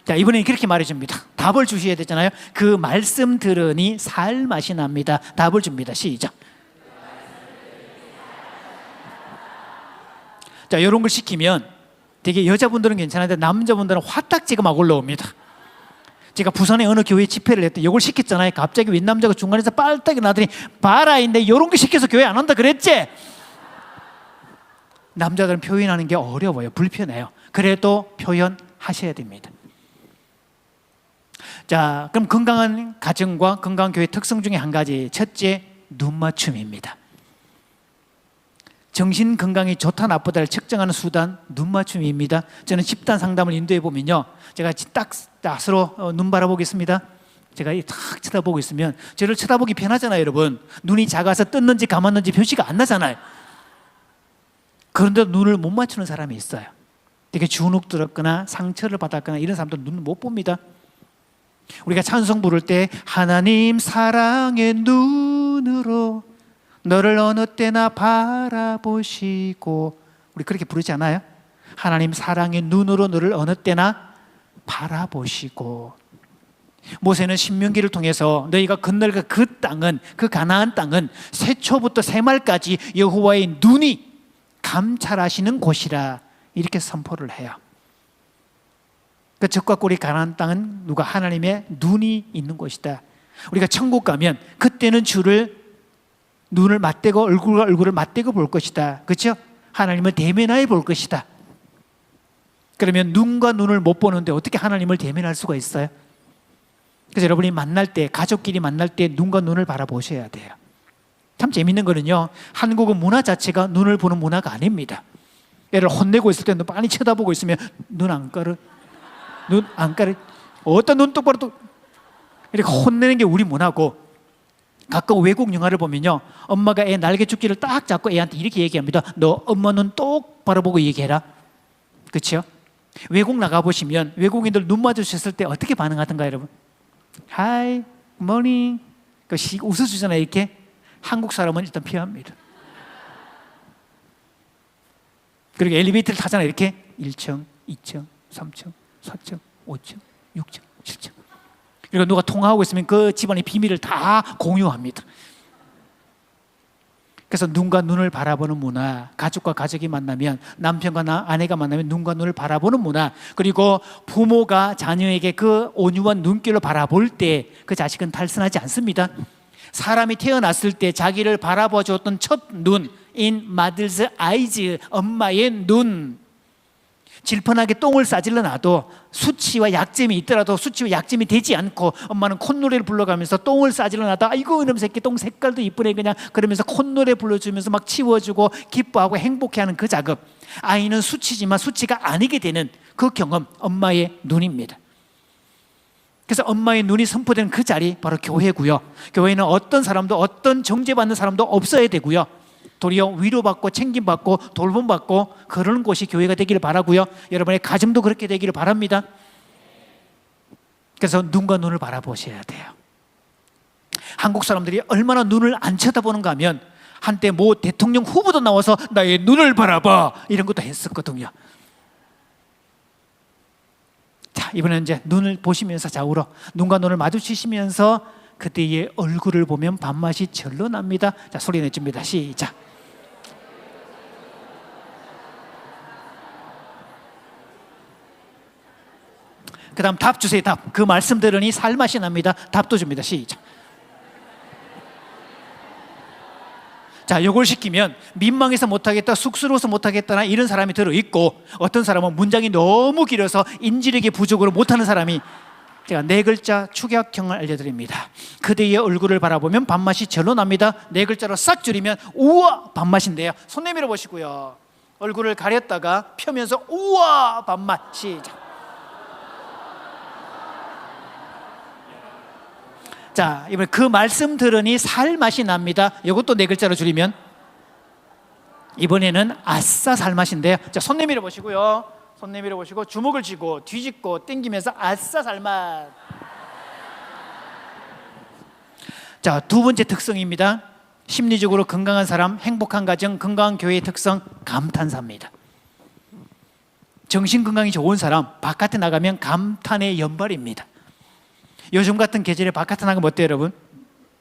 자, 이번엔 그렇게 말해줍니다. 답을 주셔야 되잖아요. 그 말씀 들으니 살 맛이 납니다. 답을 줍니다. 시작. 자, 이런 걸 시키면 되게 여자분들은 괜찮은데 남자분들은 화딱지가 막 올라옵니다. 제가 부산에 어느 교회 집회를 했더니 이걸 시켰잖아요. 갑자기 웬 남자가 중간에서 빨딱이 나더니 봐라, 인데 이런 거 시켜서 교회 안 온다 그랬지? 남자들은 표현하는 게 어려워요. 불편해요. 그래도 표현하셔야 됩니다. 자, 그럼 건강한 가정과 건강한 교회 특성 중에 한 가지, 첫째, 눈 맞춤입니다. 정신 건강이 좋다 나쁘다를 측정하는 수단, 눈 맞춤입니다. 저는 집단 상담을 인도해 보면요, 제가 딱 낯으로 눈 바라보겠습니다. 제가 탁 쳐다보고 있으면 저를 쳐다보기 편하잖아요, 여러분. 눈이 작아서 떴는지 감았는지 표시가 안 나잖아요. 그런데 눈을 못 맞추는 사람이 있어요. 되게 주눅 들었거나 상처를 받았거나 이런 사람들은 눈을 못 봅니다. 우리가 찬송 부를 때 하나님 사랑의 눈으로 너를 어느 때나 바라보시고, 우리 그렇게 부르지 않아요? 하나님 사랑의 눈으로 너를 어느 때나 바라보시고. 모세는 신명기를 통해서 너희가 건널 그 땅은, 그 가나안 땅은 새초부터 새말까지 여호와의 눈이 감찰하시는 곳이라, 이렇게 선포를 해요. 그 적과 꿀이 가나안 땅은 누가? 하나님의 눈이 있는 곳이다. 우리가 천국 가면 그때는 주를 눈을 맞대고 얼굴과 얼굴을 맞대고 볼 것이다. 그렇죠? 하나님을 대면하여 볼 것이다. 그러면 눈과 눈을 못 보는데 어떻게 하나님을 대면할 수가 있어요? 그래서 여러분이 만날 때, 가족끼리 만날 때 눈과 눈을 바라보셔야 돼요. 참 재밌는 거는요, 한국은 문화 자체가 눈을 보는 문화가 아닙니다. 애를 혼내고 있을 때 많이 쳐다보고 있으면 눈 안 가려, 눈 안 가려, 어떤 눈 똑바로 또 이렇게 혼내는 게 우리 문화고, 가끔 외국 영화를 보면요, 엄마가 애 날개 죽기를 딱 잡고 애한테 이렇게 얘기합니다. 너 엄마 눈 똑바로 보고 얘기해라. 그렇죠? 외국 나가보시면 외국인들 눈 마주쳤을 때 어떻게 반응하던가 여러분? Hi, morning. 웃어주잖아요, 이렇게. 한국 사람은 일단 피합니다. 그리고 엘리베이터를 타잖아요, 이렇게. 1층, 2층, 3층, 4층, 5층, 6층, 7층. 그리고 누가 통화하고 있으면 그 집안의 비밀을 다 공유합니다. 그래서 눈과 눈을 바라보는 문화, 가족과 가족이 만나면, 남편과 아내가 만나면 눈과 눈을 바라보는 문화, 그리고 부모가 자녀에게 그 온유한 눈길로 바라볼 때 그 자식은 탈선하지 않습니다. 사람이 태어났을 때 자기를 바라봐 줬던 첫 눈, in mother's eyes, 엄마의 눈. 질펀하게 똥을 싸질러 놔도 수치와 약점이 있더라도 수치와 약점이 되지 않고 엄마는 콧노래를 불러가면서 똥을 싸질러 놔도 아이고 이놈 새끼 똥 색깔도 이쁘네 그냥, 그러면서 콧노래 불러주면서 막 치워주고 기뻐하고 행복해하는 그 작업, 아이는 수치지만 수치가 아니게 되는 그 경험, 엄마의 눈입니다. 그래서 엄마의 눈이 선포되는 그 자리, 바로 교회고요. 교회는 어떤 사람도, 어떤 정죄받는 사람도 없어야 되고요, 도리어 위로받고 챙김받고 돌봄받고 그러는 곳이 교회가 되기를 바라고요. 여러분의 가정도 그렇게 되기를 바랍니다. 그래서 눈과 눈을 바라보셔야 돼요. 한국 사람들이 얼마나 눈을 안 쳐다보는가 하면, 한때 모 대통령 후보도 나와서 나의 눈을 바라봐 이런 것도 했었거든요. 자, 이번에는 이제 눈을 보시면서 좌우로 눈과 눈을 마주치시면서 그때의 얼굴을 보면 밥맛이 절로 납니다. 자, 소리 내줍니다. 시작. 그 다음 답 주세요. 답. 그 말씀 들으니 살맛이 납니다. 답도 줍니다. 시작. 자, 요걸 시키면 민망해서 못하겠다, 쑥스러워서 못하겠다나 이런 사람이 들어있고, 어떤 사람은 문장이 너무 길어서 인지력의 부족으로 못하는 사람이, 제가 4글자 축약형을 알려드립니다. 그대의 얼굴을 바라보면 밥맛이 절로 납니다. 4글자로 싹 줄이면 우와 밥맛인데요. 손 내밀어 보시고요, 얼굴을 가렸다가 펴면서 우와 밥맛. 시작. 자, 이번에 그 말씀 들으니 살맛이 납니다. 이것도 4글자로 줄이면 이번에는 아싸 살맛인데요. 자, 손 내밀어 보시고요, 손 내밀어 보시고 주먹을 쥐고 뒤집고 당기면서 아싸 살맛. 자, 두 번째 특성입니다. 심리적으로 건강한 사람, 행복한 가정, 건강한 교회의 특성, 감탄사입니다. 정신 건강이 좋은 사람, 바깥에 나가면 감탄의 연발입니다. 요즘 같은 계절에 바깥에 나가면 어때요, 여러분?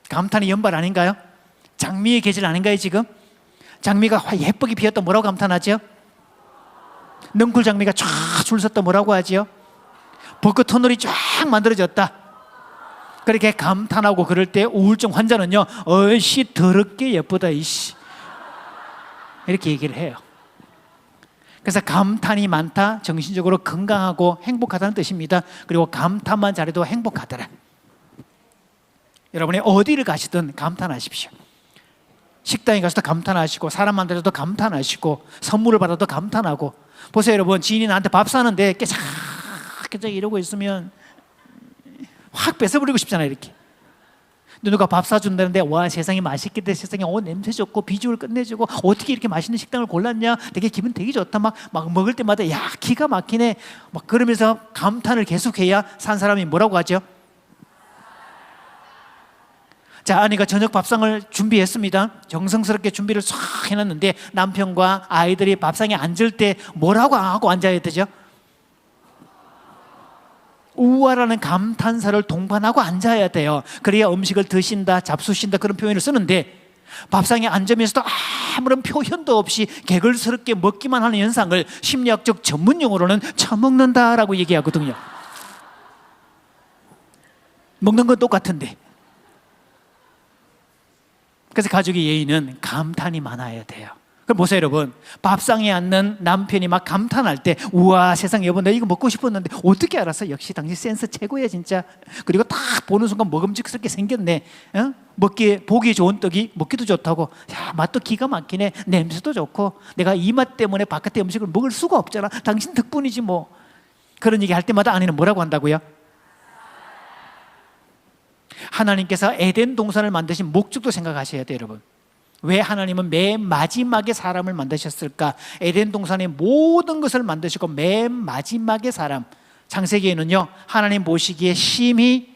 감탄의 연발 아닌가요? 장미의 계절 아닌가요, 지금? 장미가 예쁘게 피었다 뭐라고 감탄하죠? 넝쿨 장미가 쫙 줄 섰다 뭐라고 하지요? 벚꽃 터널이 쫙 만들어졌다. 그렇게 감탄하고 그럴 때 우울증 환자는요, 어이씨 더럽게 예쁘다 이씨, 이렇게 얘기를 해요. 그래서 감탄이 많다, 정신적으로 건강하고 행복하다는 뜻입니다. 그리고 감탄만 잘해도 행복하더라. 여러분이 어디를 가시든 감탄하십시오. 식당에 가서도 감탄하시고, 사람 만나서도 감탄하시고, 선물을 받아도 감탄하고. 보세요 여러분, 지인이 나한테 밥 사는데 깨작깨작 이러고 있으면 확 뺏어버리고 싶잖아요. 이렇게 누가 밥 사준다는데, 와 세상에 맛있겠다, 세상에 냄새 좋고 비주얼 끝내주고 어떻게 이렇게 맛있는 식당을 골랐냐, 되게 기분 되게 좋다, 막 먹을 때마다 야 기가 막히네, 막 그러면서 감탄을 계속해야 산 사람이 뭐라고 하죠? 자, 아내가 저녁 밥상을 준비했습니다. 정성스럽게 준비를 싹 해놨는데 남편과 아이들이 밥상에 앉을 때 뭐라고 하고 앉아야 되죠? 우와라는 감탄사를 동반하고 앉아야 돼요. 그래야 음식을 드신다, 잡수신다 그런 표현을 쓰는데, 밥상에 앉으면서도 아무런 표현도 없이 개걸스럽게 먹기만 하는 현상을 심리학적 전문 용어로는 처먹는다라고 얘기하거든요. 먹는 건 똑같은데. 그래서 가족의 예의는 감탄이 많아야 돼요. 그럼 보세요 여러분, 밥상에 앉는 남편이 막 감탄할 때, 우와 세상에 여보 나 이거 먹고 싶었는데 어떻게 알았어? 역시 당신 센스 최고야 진짜. 그리고 딱 보는 순간 먹음직스럽게 생겼네. 보기 좋은 떡이 먹기도 좋다고, 야 맛도 기가 막히네, 냄새도 좋고, 내가 이 맛 때문에 바깥의 음식을 먹을 수가 없잖아, 당신 덕분이지 뭐. 그런 얘기 할 때마다 아내는 뭐라고 한다고요? 하나님께서 에덴 동산을 만드신 목적도 생각하셔야 돼요 여러분. 왜 하나님은 맨 마지막에 사람을 만드셨을까? 에덴 동산의 모든 것을 만드시고 맨 마지막에 사람, 창세기에는요 하나님 보시기에 심히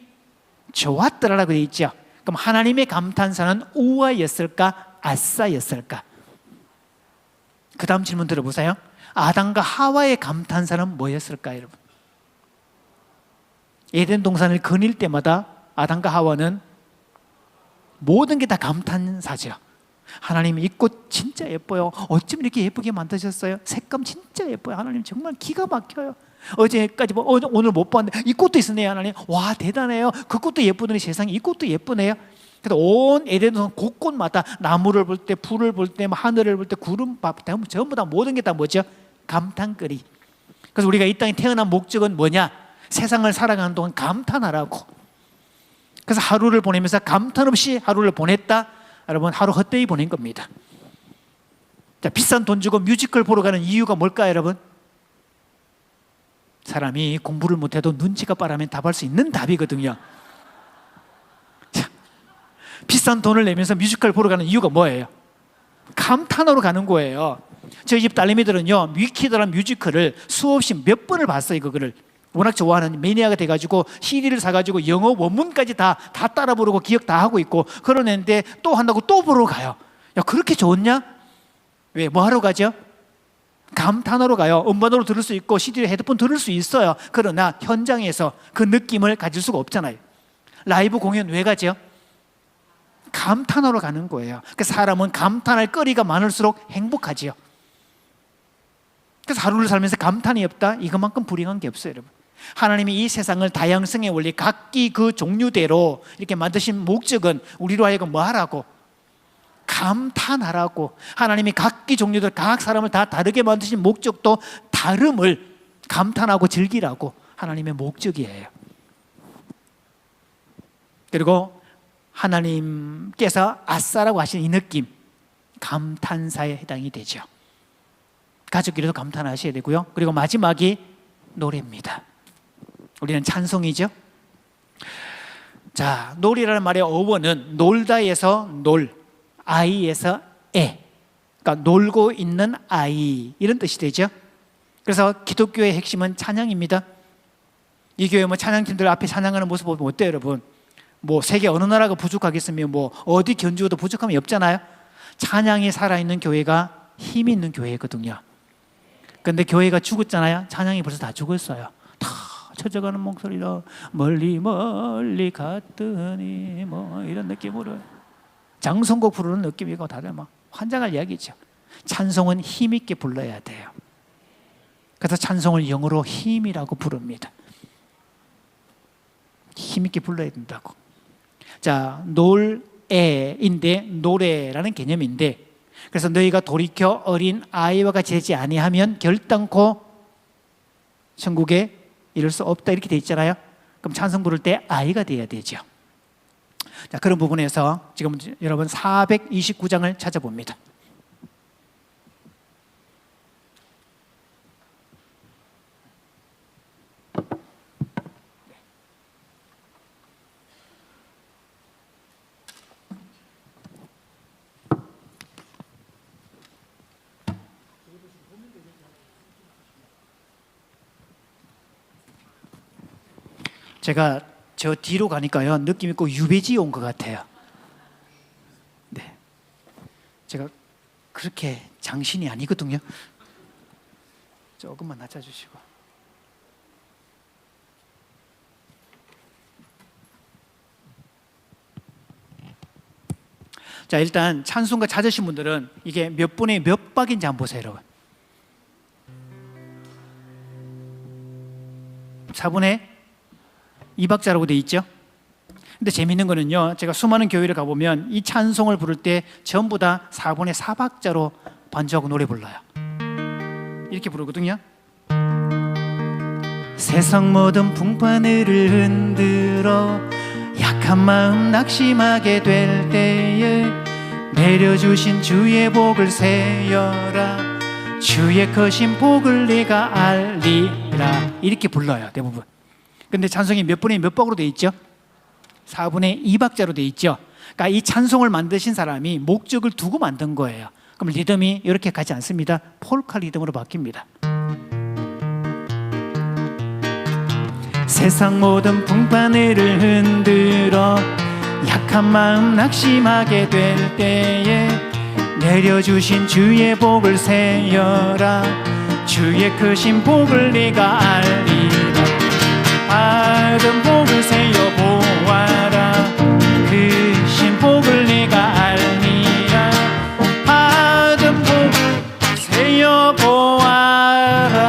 좋았더라라고 되어 있죠. 그럼 하나님의 감탄사는 우와였을까? 아싸였을까? 그 다음 질문 들어보세요. 아담과 하와의 감탄사는 뭐였을까 여러분? 에덴 동산을 거닐 때마다 아담과 하와는 모든 게 다 감탄사죠. 하나님 이 꽃 진짜 예뻐요. 어쩜 이렇게 예쁘게 만드셨어요? 색감 진짜 예뻐요. 하나님 정말 기가 막혀요. 어제까지 오늘 못 봤는데 이 꽃도 있었네요. 하나님 와 대단해요. 그 꽃도 예쁘더니 세상에 이 꽃도 예쁘네요. 그래서 온 에덴은 곳곳마다 나무를 볼 때, 풀을 볼 때, 하늘을 볼 때, 구름 전부 다 모든 게 다 뭐죠? 감탄거리. 그래서 우리가 이 땅에 태어난 목적은 뭐냐? 세상을 살아가는 동안 감탄하라고. 그래서 하루를 보내면서 감탄 없이 하루를 보냈다. 여러분 하루 헛되이 보낸 겁니다. 자, 비싼 돈 주고 뮤지컬 보러 가는 이유가 뭘까요 여러분? 사람이 공부를 못해도 눈치가 빠르면 답할 수 있는 답이거든요. 자, 비싼 돈을 내면서 뮤지컬 보러 가는 이유가 뭐예요? 감탄하러 가는 거예요. 저희 집 딸내미들은요 위키드라는 뮤지컬을 수없이 몇 번을 봤어요. 그거를 워낙 좋아하는 매니아가 돼가지고 CD를 사가지고 영어 원문까지 다 따라 부르고 기억 다 하고 있고 그러는데, 또 한다고 또 보러 가요. 야 그렇게 좋냐? 왜? 뭐 하러 가죠? 감탄하러 가요. 음반으로 들을 수 있고 CD로 헤드폰 들을 수 있어요. 그러나 현장에서 그 느낌을 가질 수가 없잖아요. 라이브 공연 왜 가죠? 감탄하러 가는 거예요. 그 사람은 감탄할 거리가 많을수록 행복하지요. 그래서 하루를 살면서 감탄이 없다? 이것만큼 불행한 게 없어요 여러분. 하나님이 이 세상을 다양성의 원리 각기 그 종류대로 이렇게 만드신 목적은 우리로 하여금 뭐 하라고? 감탄하라고. 하나님이 각기 종류들 각 사람을 다 다르게 만드신 목적도 다름을 감탄하고 즐기라고 하나님의 목적이에요. 그리고 하나님께서 아싸라고 하신 이 느낌, 감탄사에 해당이 되죠. 가족끼리도 감탄하셔야 되고요. 그리고 마지막이 노래입니다. 우리는 찬송이죠. 자, 놀이라는 말의 어원은 놀다에서 놀, 아이에서 애, 그러니까 놀고 있는 아이, 이런 뜻이 되죠. 그래서 기독교의 핵심은 찬양입니다. 이 교회 뭐 찬양팀들 앞에 찬양하는 모습 보면 어때요 여러분? 뭐 세계 어느 나라가 부족하겠으며 뭐 어디 견주어도 부족함이 없잖아요. 찬양이 살아있는 교회가 힘 있는 교회거든요. 근데 교회가 죽었잖아요. 찬양이 벌써 다 죽었어요. 다 쳐져가는 목소리로 멀리 멀리 갔더니 뭐 이런 느낌으로 장성곡 부르는 느낌이고 다들 막 환장할 이야기죠. 찬송은 힘 있게 불러야 돼요. 그래서 찬송을 영어로 힘이라고 부릅니다. 힘 있게 불러야 된다고. 자, 놀애인데 노래라는 개념인데, 그래서 너희가 돌이켜 어린 아이와 같이 되지 아니하면 결단코 천국에 이를 수 없다 이렇게 돼 있잖아요. 그럼 찬송 부를 때 아이가 돼야 되죠. 자, 그런 부분에서 지금 여러분 429장을 찾아봅니다. 제가 저 뒤로 가니까요 느낌이 꼭 유배지에 온 것 같아요. 네, 제가 그렇게 장신이 아니거든요. 조금만 낮춰주시고. 자, 일단 찬송가 찾으신 분들은 이게 몇 분의 몇 박인지 한번 보세요, 여러분. 4분의 2박자라고 돼 있죠. 근데 재미있는 거는요, 제가 수많은 교회를 가보면 이 찬송을 부를 때 전부 다 4분의 4박자로 반주하고 노래 불러요. 이렇게 부르거든요. 세상 모든 풍파늘을 흔들어 약한 마음 낙심하게 될 때에 내려주신 주의 복을 세여라. 주의 크신 복을 내가 알리라. 이렇게 불러요, 대부분. 근데 찬송이 몇 분의 몇 박으로 되어 있죠? 4분의 2박자로 되어 있죠. 그러니까 이 찬송을 만드신 사람이 목적을 두고 만든 거예요. 그럼 리듬이 이렇게 가지 않습니다. 폴카 리듬으로 바뀝니다. 세상 모든 풍파늘을 흔들어 약한 마음 낙심하게 될 때에 내려주신 주의 복을 세여라. 주의 크신 복을 네가 알리라. 받은 복을 세여 보아라. 크신 복을 네가 알리라. 받은 복을 세여 보아라.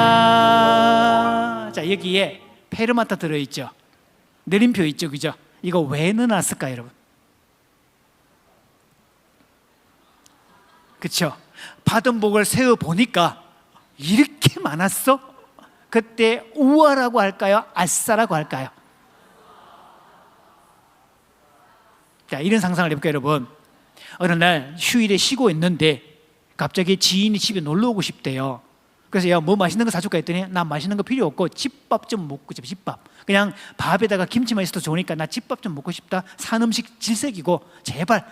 자, 여기에 페르마타 들어있죠. 느림표 있죠, 그죠? 이거 왜 넣어놨을까요, 여러분? 그쵸? 받은 복을 세어 보니까 이렇게 많았어? 그때 우와라고 할까요? 아싸라고 할까요? 자, 이런 상상을 해볼까요, 여러분? 어느 날 휴일에 쉬고 있는데 갑자기 지인이 집에 놀러 오고 싶대요. 그래서 야, 뭐 맛있는 거 사줄까 했더니 나 맛있는 거 필요 없고 집밥 좀 먹고 싶어. 집밥 그냥 밥에다가 김치만 있어도 좋으니까 나 집밥 좀 먹고 싶다. 산 음식 질색이고 제발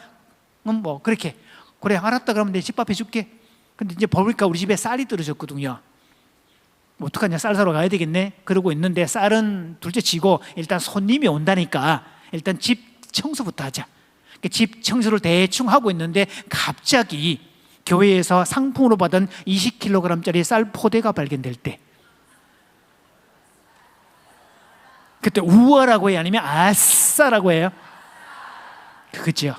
뭐 그렇게 그래 알았다 그러면 내 집밥 해줄게. 근데 이제 보니까 우리 집에 쌀이 떨어졌거든요. 뭐 어떡하냐, 쌀 사러 가야 되겠네. 그러고 있는데 쌀은 둘째 치고 일단 손님이 온다니까 일단 집 청소부터 하자. 집 청소를 대충 하고 있는데 갑자기 교회에서 상품으로 받은 20kg짜리 쌀 포대가 발견될 때 그때 우와라고 해요? 아니면 아싸라고 해요? 그죠?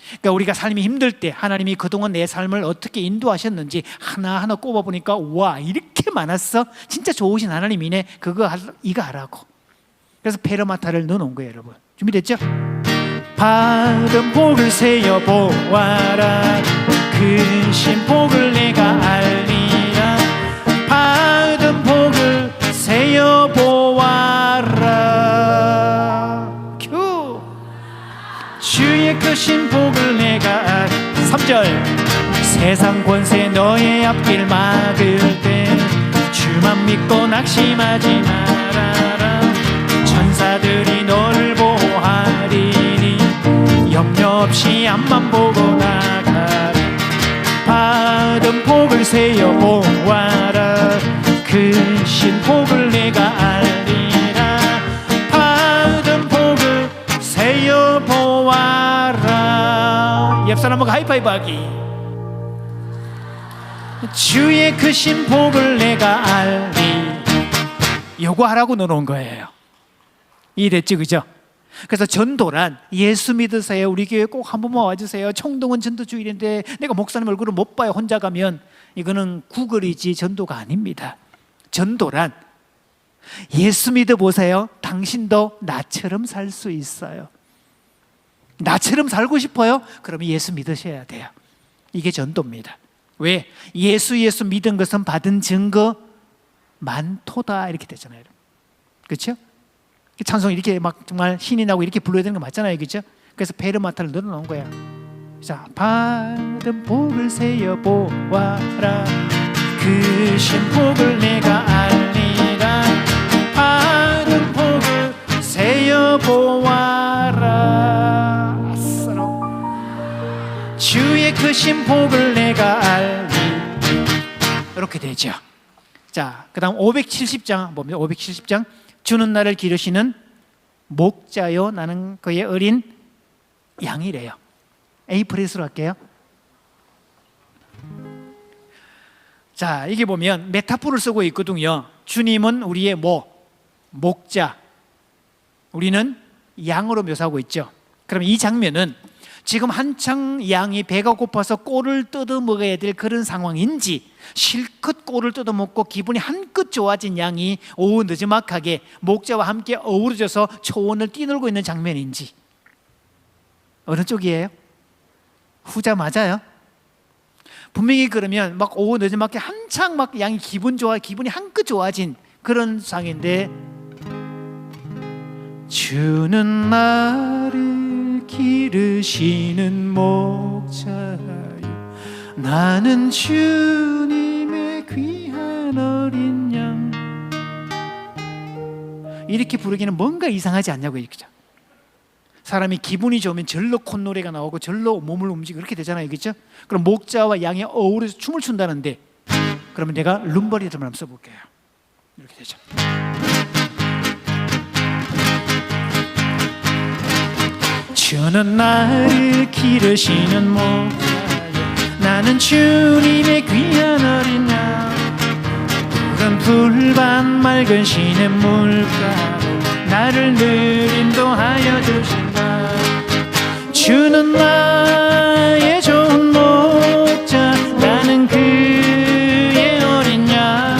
그러니까 우리가 삶이 힘들 때 하나님이 그동안 내 삶을 어떻게 인도하셨는지 하나하나 꼽아보니까 와, 이렇게 많았어? 진짜 좋으신 하나님이네. 이거 하라고. 그래서 페르마타를 넣어놓은 거예요, 여러분. 준비됐죠? 받은 복을 세어 보아라. 크신 복을 내가 알리라. 받은 복을 세어 보아라. 큐. 주의 크신 복을 내가 3절 세상 권세 너의 앞길 막을 때 주만 믿고 낙심하지 말아라. 천사들이 너를 보호하리니 염려 없이 앞만 보고 나가라. 받은 복을 세어 보아라. 크신 복을 내가 알리라. 받은 복을 세어 보아라. 옆 사람하고 하이파이브 하기. 주의 크신 복을 내가 알리. 요거 하라고 넣어놓은 거예요. 이해됐죠, 그죠? 그래서 전도란 예수 믿으세요, 우리 교회 꼭 한 번만 와주세요, 청동은 전도주일인데 내가 목사님 얼굴을 못 봐요, 혼자 가면, 이거는 구걸이지 전도가 아닙니다. 전도란 예수 믿어보세요, 당신도 나처럼 살 수 있어요. 나처럼 살고 싶어요? 그러면 예수 믿으셔야 돼요. 이게 전도입니다. 왜? 예수 믿은 것은 받은 증거 많도다 이렇게 되잖아요. 그렇죠? 찬송 이렇게 막 정말 신이 나고 이렇게 불러야 되는 거 맞잖아요. 그렇죠? 그래서 페르마타를 늘어놓은 거야. 자, 받은 복을 세어 보아라. 그 신복을 내가 알리라. 받은 복을 세어 보아라. 주의 크신 복을 내가 알리. 이렇게 되죠. 자, 그 다음 570장 봅니다. 570장. 주는 나를 기르시는 목자요 나는 그의 어린 양이래요. A 프레스로 할게요. 자, 이게 보면 메타포를 쓰고 있거든요. 주님은 우리의 목자, 우리는 양으로 묘사하고 있죠. 그럼 이 장면은 지금 한창 양이 배가 고파서 꼴을 뜯어 먹어야 될 그런 상황인지, 실컷 꼴을 뜯어 먹고 기분이 한껏 좋아진 양이 오후 늦지막하게 목자와 함께 어우러져서 초원을 뛰놀고 있는 장면인지, 어느 쪽이에요? 후자 맞아요? 분명히 그러면 막 오후 늦지막하게 한창 막 양이 기분이 한껏 좋아진 그런 상인데, 주는 나를 기르시는 목자요 나는 주님의 귀한 어린 양. 이렇게 부르기는 뭔가 이상하지 않냐고 얘기죠. 사람이 기분이 좋으면 절로 콧노래가 나오고 절로 몸을 움직이고 그렇게 되잖아요. 그렇죠? 그럼 목자와 양이 어우러서 춤을 춘다는데, 그러면 내가 룸바 리듬을 한번 써볼게요. 이렇게 되죠. 주는 나를 기르시는 목자요 나는 주님의 귀한 어린 양. 푸른 풀밭 맑은 시냇 물가로 나를 늘 인도하여 주신다. 주는 나의 좋은 목자 나는 그의 어린 양.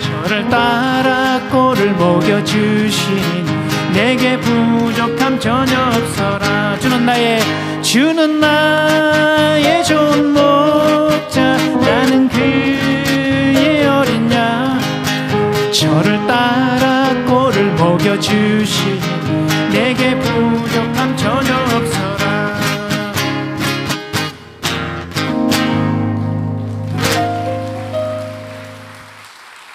저를 따라 꼴을 먹여주시니 내게 부족함 전혀 없어라. 주는 나의 좋은 목자 나는 그의 어린 양. 저를 따라 꼴을 먹여주시니 내게 부족함 전혀 없어라.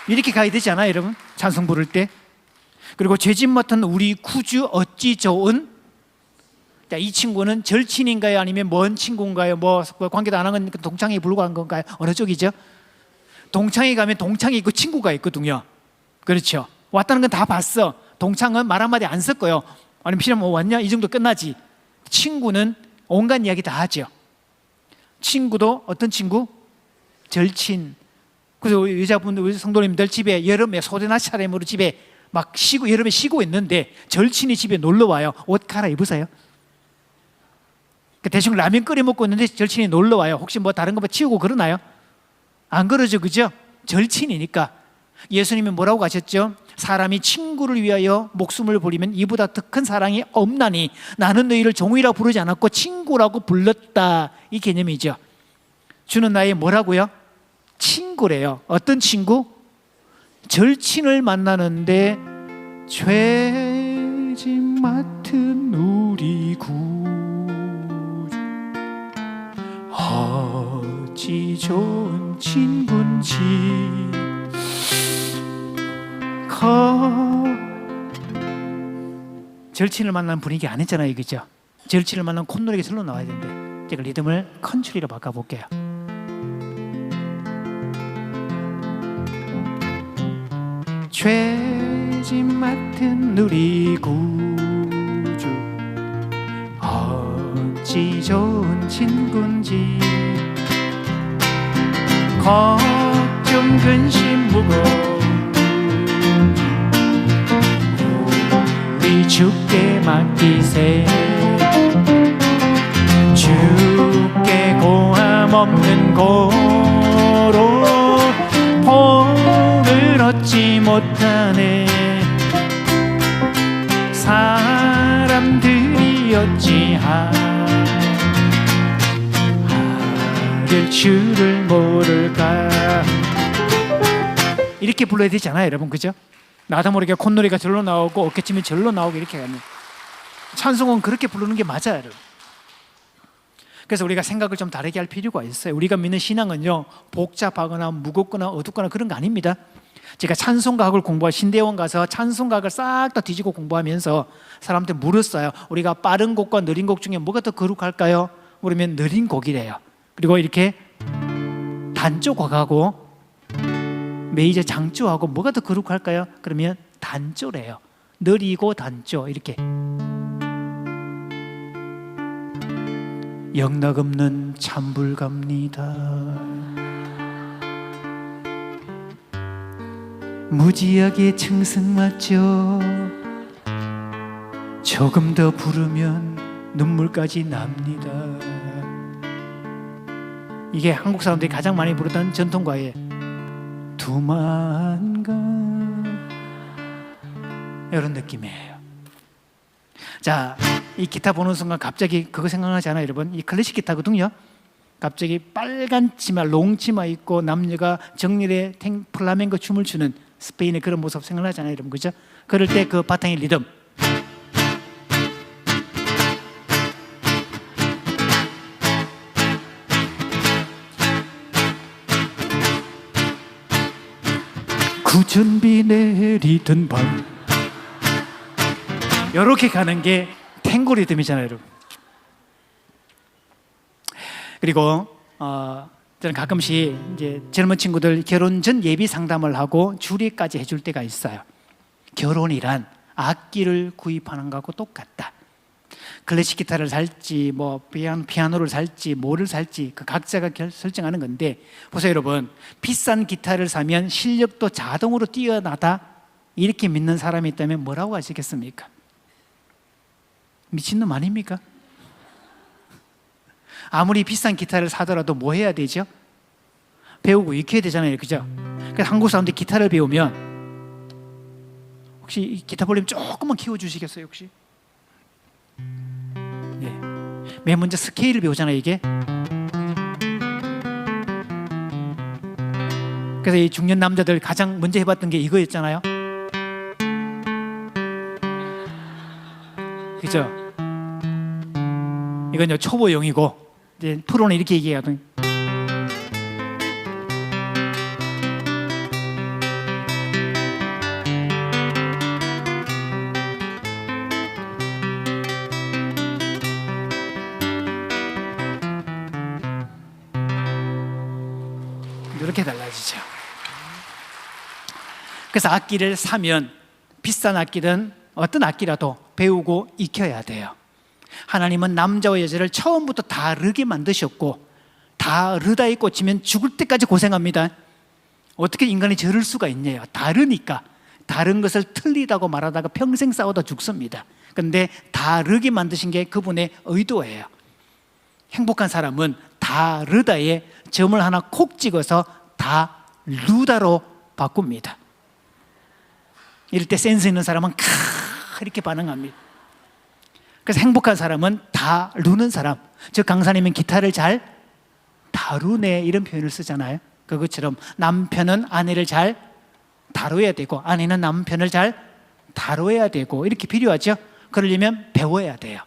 이렇게 가야 되지 않아요, 여러분? 찬송 부를 때. 그리고 죄짓 맡은 우리 구주 어찌 좋은. 자, 이 친구는 절친인가요? 아니면 먼 친구인가요? 뭐 관계도 안 하는 동창이 불고 한 건가요? 어느 쪽이죠? 동창회 가면 동창이 있고 친구가 있거든요. 그렇죠? 왔다는 건 다 봤어. 동창은 말 한마디 안 섞어요. 아니면 필요하면 왔냐? 이 정도 끝나지. 친구는 온갖 이야기 다 하죠. 친구도 어떤 친구? 절친. 그래서 여자분들, 우리 성도님들 집에 여름에 소대나 차림으로 집에 막 여름에 쉬고 있는데 절친이 집에 놀러 와요. 옷 갈아입으세요? 대충 라면 끓여 먹고 있는데 절친이 놀러 와요. 혹시 뭐 다른 거 치우고 그러나요? 안 그러죠, 그죠? 절친이니까. 예수님이 뭐라고 가셨죠? 사람이 친구를 위하여 목숨을 버리면 이보다 더 큰 사랑이 없나니 나는 너희를 종이라 부르지 않았고 친구라고 불렀다. 이 개념이죠. 주는 나의 뭐라고요? 친구래요. 어떤 친구? 절친을 만나는데 죄짓 맡은 우리 구주 어찌 좋은 친구인지. 절친을 만나는 분위기 아니잖아요, 그죠? 절친을 만나는 콧노래가 절로 나와야 되는데 제가 리듬을 컨트리로 바꿔볼게요. 죄짓 맡은 우리 구주 어찌 좋은 친구인지. 걱정 근심 무거워 우리 주께 맡기세. 주께 고함 없는 고로 복을 얻지 못하네. 사람들이 어찌하랴 될 줄을 모를까. 이렇게 불러야 되잖아요, 여러분, 그죠? 나도 모르게 콧노래가 절로 나오고 어깨춤이 절로 나오고 이렇게 가면 찬송은 그렇게 부르는 게 맞아요, 여러분. 그래서 우리가 생각을 좀 다르게 할 필요가 있어요. 우리가 믿는 신앙은요, 복잡하거나 무겁거나 어둡거나 그런 거 아닙니다. 제가 찬송가학을 공부할 신대원 가서 찬송가학을 싹 다 뒤지고 공부하면서 사람한테 물었어요. 우리가 빠른 곡과 느린 곡 중에 뭐가 더 거룩할까요? 그러면 느린 곡이래요. 그리고 이렇게 단조각하고 메이저 장조하고 뭐가 더 거룩할까요? 그러면 단조래요. 느리고 단조 이렇게. 영락없는 찬불갑니다. 무지하게 청승맞죠. 조금 더 부르면 눈물까지 납니다. 이게 한국 사람들이 가장 많이 부르던 전통가예요. 두만가 이런 느낌이에요. 자, 이 기타 보는 순간 갑자기 그거 생각나지 않아요, 여러분? 이 클래식 기타거든요. 갑자기 빨간 치마, 롱치마 입고 남녀가 정렬의 플라멩코 춤을 추는 스페인의 그런 모습 생각나잖아요, 여러분, 그죠? 그럴 때 그 바탕의 리듬. 구천비 내리던 밤, 이렇게 가는 게 탱고 리듬이잖아요, 여러분. 그리고 저는 가끔씩 이제 젊은 친구들 결혼 전 예비 상담을 하고 주례까지 해줄 때가 있어요. 결혼이란 악기를 구입하는 거하고 똑같다. 클래식 기타를 살지 뭐 피아노를 살지 뭐를 살지 그 각자가 설정하는 건데, 보세요 여러분, 비싼 기타를 사면 실력도 자동으로 뛰어나다 이렇게 믿는 사람이 있다면 뭐라고 하시겠습니까? 미친놈 아닙니까? 아무리 비싼 기타를 사더라도 뭐 해야 되죠? 배우고 익혀야 되잖아요, 그죠? 그래서 한국 사람들이 기타를 배우면, 혹시 이 기타 볼륨 조금만 키워주시겠어요, 혹시? 네. 맨 먼저 스케일을 배우잖아요, 이게. 그래서 이 중년 남자들 가장 먼저 해봤던 게 이거였잖아요. 그죠? 이건 초보용이고, 이제 프로는 이렇게 얘기하거든요. 이렇게 달라지죠. 그래서 악기를 사면 비싼 악기든 어떤 악기라도 배우고 익혀야 돼요. 하나님은 남자와 여자를 처음부터 다르게 만드셨고, 다르다에 꽂히면 죽을 때까지 고생합니다. 어떻게 인간이 저럴 수가 있냐요. 다르니까. 다른 것을 틀리다고 말하다가 평생 싸우다 죽습니다. 그런데 다르게 만드신 게 그분의 의도예요. 행복한 사람은 다르다에 점을 하나 콕 찍어서 다르다로 바꿉니다. 이럴 때 센스 있는 사람은 이렇게 반응합니다. 그래서 행복한 사람은 다루는 사람. 즉 강사님은 기타를 잘 다루네 이런 표현을 쓰잖아요. 그것처럼 남편은 아내를 잘 다뤄야 되고, 아내는 남편을 잘 다뤄야 되고, 이렇게 필요하죠. 그러려면 배워야 돼요.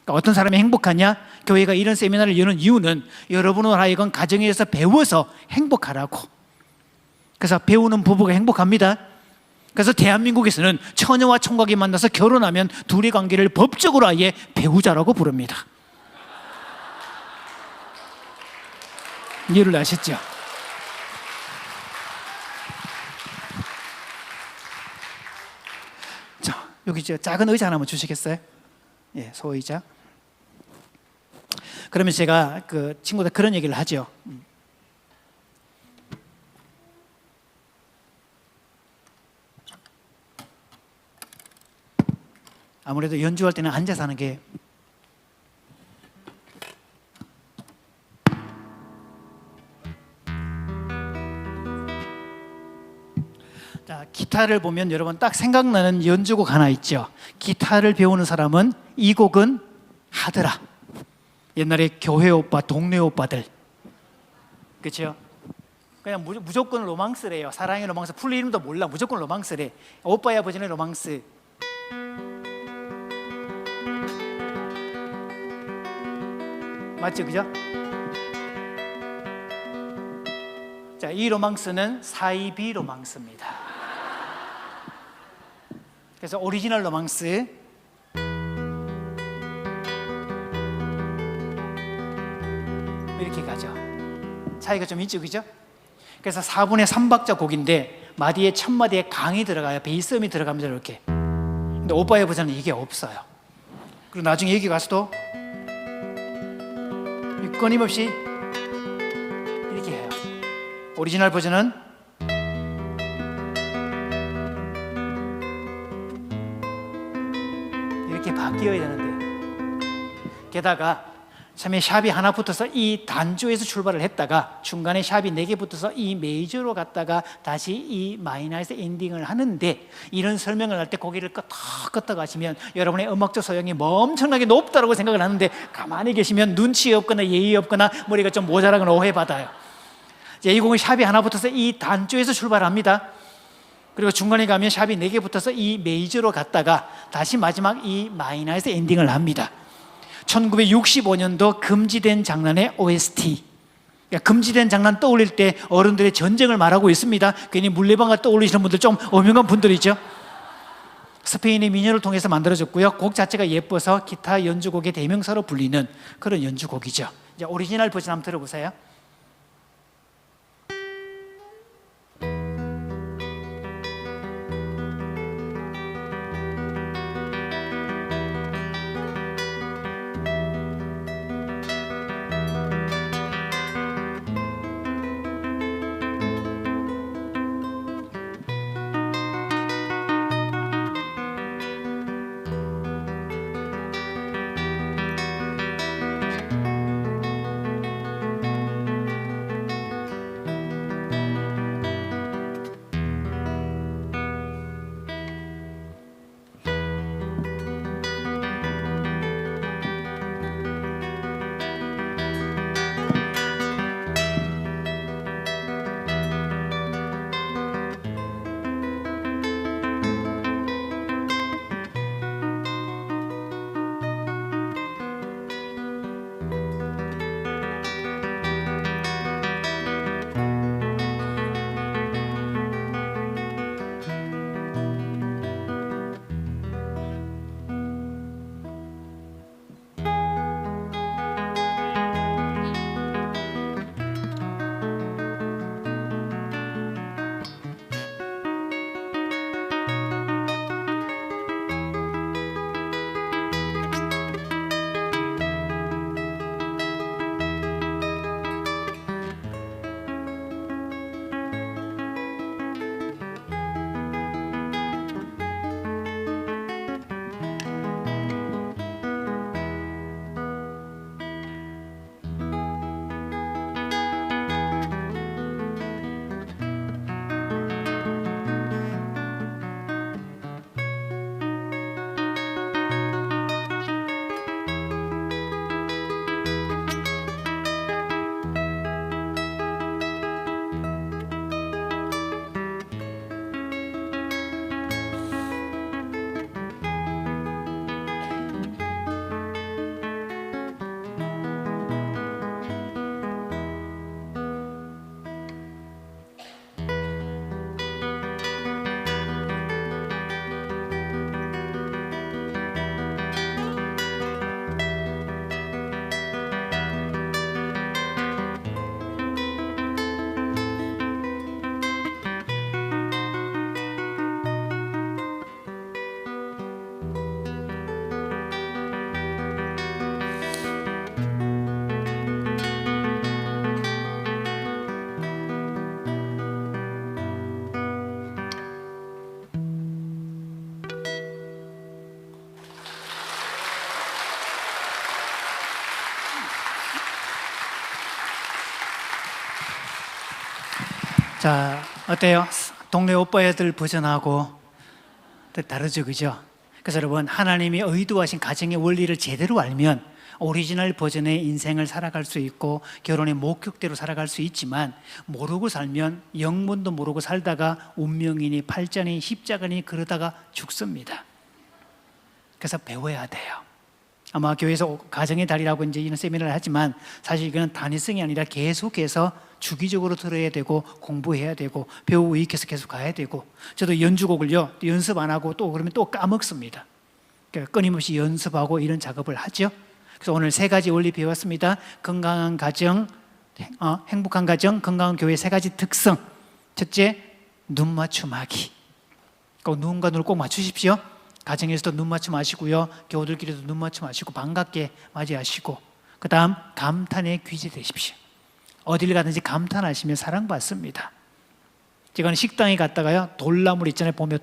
그러니까 어떤 사람이 행복하냐? 교회가 이런 세미나를 여는 이유는 여러분을 하여금 가정에서 배워서 행복하라고. 그래서 배우는 부부가 행복합니다. 그래서 대한민국에서는 처녀와 총각이 만나서 결혼하면 둘의 관계를 법적으로 아예 배우자라고 부릅니다. 이해를 아셨죠? 자, 여기 저 작은 의자 하나만 주시겠어요? 예, 소의자. 그러면 제가 그 친구들 그런 얘기를 하죠. 아무래도 연주할 때는 앉아서 하는 게 자, 기타를 보면 여러분 딱 생각나는 연주곡 하나 있죠. 기타를 배우는 사람은 이 곡은 하더라. 옛날에 교회 오빠, 동네 오빠들 그렇죠? 그냥 무조건 로망스래요. 사랑의 로망스. 풀 이름도 몰라. 무조건 로망스래. 오빠야 버전의 로망스. 맞죠, 그죠? 자, 이 로망스는 사이비 로망스입니다. 그래서 오리지널 로망스, 이렇게 가죠. 차이가 좀 있죠, 그죠? 그래서 4분의 3박자 곡인데 마디에 첫 마디에 강이 들어가요. 베이스음이 들어갑니다, 이렇게. 근데 오빠의 버전은 이게 없어요. 그리고 나중에 여기 가서도 끊임없이 이렇게 해요. 오리지널 버전은 이렇게 바뀌어야 되는데, 게다가 처음에 샵이 하나 붙어서 이 단조에서 출발을 했다가 중간에 샵이 4개 붙어서 이 메이저로 갔다가 다시 이 마이너에서 엔딩을 하는데, 이런 설명을 할 때 고개를 끄덕끄덕 하시면 여러분의 음악적 소양이 뭐 엄청나게 높다고 생각을 하는데, 가만히 계시면 눈치 없거나 예의 없거나 머리가 좀 모자라거나 오해받아요. 이 곡은 샵이 하나 붙어서 이 단조에서 출발합니다. 그리고 중간에 가면 샵이 4개 붙어서 이 메이저로 갔다가 다시 마지막 이 마이너에서 엔딩을 합니다. 1965년도 금지된 장난의 OST. 그러니까 금지된 장난 떠올릴 때 어른들의 전쟁을 말하고 있습니다. 괜히 물레방아 떠올리시는 분들 좀 어명한 분들이죠. 스페인의 미녀를 통해서 만들어졌고요. 곡 자체가 예뻐서 기타 연주곡의 대명사로 불리는 그런 연주곡이죠. 이제 오리지널 버전 한번 들어보세요. 자, 어때요? 동네 오빠애들 버전하고 다르죠, 그죠? 그래서 여러분, 하나님이 의도하신 가정의 원리를 제대로 알면 오리지널 버전의 인생을 살아갈 수 있고 결혼의 목적대로 살아갈 수 있지만 모르고 살면 영문도 모르고 살다가 운명이니 팔자니 십자가니 그러다가 죽습니다. 그래서 배워야 돼요. 아마 교회에서 가정의 달이라고 이제 이런 세미나를 하지만 사실 이거는 단위성이 아니라 계속해서 주기적으로 들어야 되고 공부해야 되고 배우고 익혀서 계속 가야 되고, 저도 연주곡을요 연습 안 하고 또 그러면 또 까먹습니다. 그러니까 끊임없이 연습하고 이런 작업을 하죠. 그래서 오늘 3가지 원리 배웠습니다. 건강한 가정, 행복한 가정, 건강한 교회 3가지 특성. 첫째, 눈 맞춤하기. 꼭 누군가 눈을 꼭 맞추십시오. 가정에서도 눈 맞춤 하시고요, 교우들끼리도 눈 맞춤 하시고 반갑게 맞이하시고, 그 다음 감탄에 귀재되십시오. 어딜 가든지 감탄하시면 사랑받습니다. 제가 식당에 갔다가요, 돌나물 있잖아요, 보면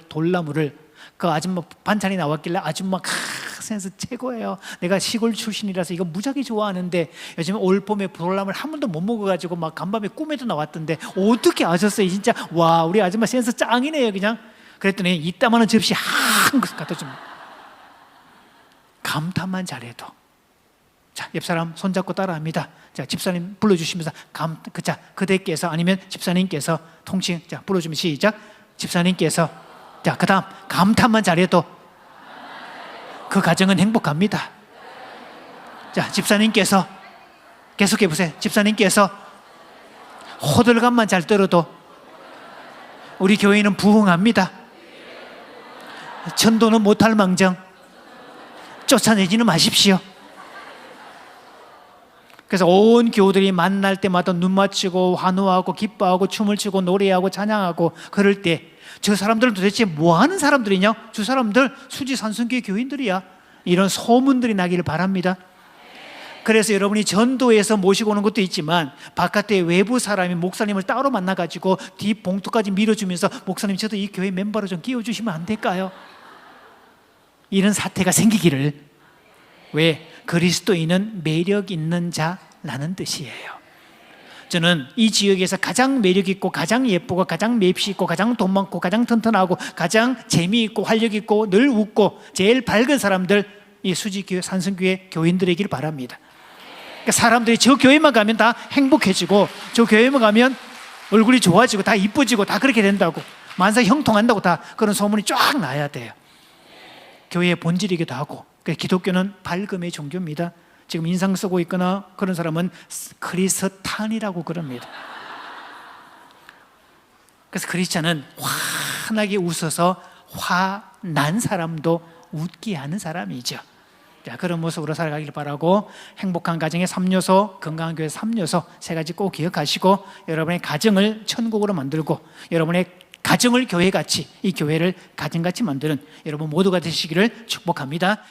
돌나물을 그 아줌마 반찬이 나왔길래 아줌마 센스 최고예요. 내가 시골 출신이라서 이거 무지하게 좋아하는데 요즘 올봄에 돌나물 한 번도 못 먹어가지고 막 간밤에 꿈에도 나왔던데 어떻게 아셨어요? 진짜 와, 우리 아줌마 센스 짱이네요. 그냥 그랬더니 이따만한 접시 한 그릇 갖다 줍니다. 감탄만 잘해도. 자, 옆 사람 손잡고 따라합니다. 자, 집사님 불러주시면서 자, 그대께서 아니면 집사님께서 통칭, 자, 불러주면 시작. 집사님께서, 자, 그 다음 감탄만 잘해도 그 가정은 행복합니다. 자, 집사님께서 계속해 보세요. 집사님께서 호들갑만 잘 떨어도 우리 교회는 부흥합니다. 전도는 못할 망정 쫓아내지는 마십시오. 그래서 온 교우들이 만날 때마다 눈 맞추고 환호하고 기뻐하고 춤을 추고 노래하고 찬양하고 그럴 때 저 사람들은 도대체 뭐 하는 사람들이냐? 저 사람들 수지산성교회 교인들이야. 이런 소문들이 나기를 바랍니다. 그래서 여러분이 전도에서 모시고 오는 것도 있지만 바깥에 외부 사람이 목사님을 따로 만나가지고 뒷 봉투까지 밀어주면서 목사님 저도 이 교회 멤버로 좀 끼워주시면 안 될까요? 이런 사태가 생기기를. 왜? 그리스도인은 매력 있는 자라는 뜻이에요. 저는 이 지역에서 가장 매력 있고 가장 예쁘고 가장 맵시 있고 가장 돈 많고 가장 튼튼하고 가장 재미있고 활력 있고 늘 웃고 제일 밝은 사람들, 이 수지교회 산성교회 교인들이길 바랍니다. 그러니까 사람들이 저 교회만 가면 다 행복해지고 저 교회만 가면 얼굴이 좋아지고 다 이뻐지고 다 그렇게 된다고, 만사 형통한다고 다 그런 소문이 쫙 나야 돼요. 교회의 본질이기도 하고. 기독교는 밝음의 종교입니다. 지금 인상 쓰고 있거나 그런 사람은 크리스탄이라고 그럽니다. 그래서 크리스찬은 환하게 웃어서 화난 사람도 웃게 하는 사람이죠. 자, 그런 모습으로 살아가길 바라고, 행복한 가정의 3요소, 건강한 교회 3요소 3가지 꼭 기억하시고 여러분의 가정을 천국으로 만들고 여러분의 가정을 교회같이, 이 교회를 가정같이 만드는 여러분 모두가 되시기를 축복합니다.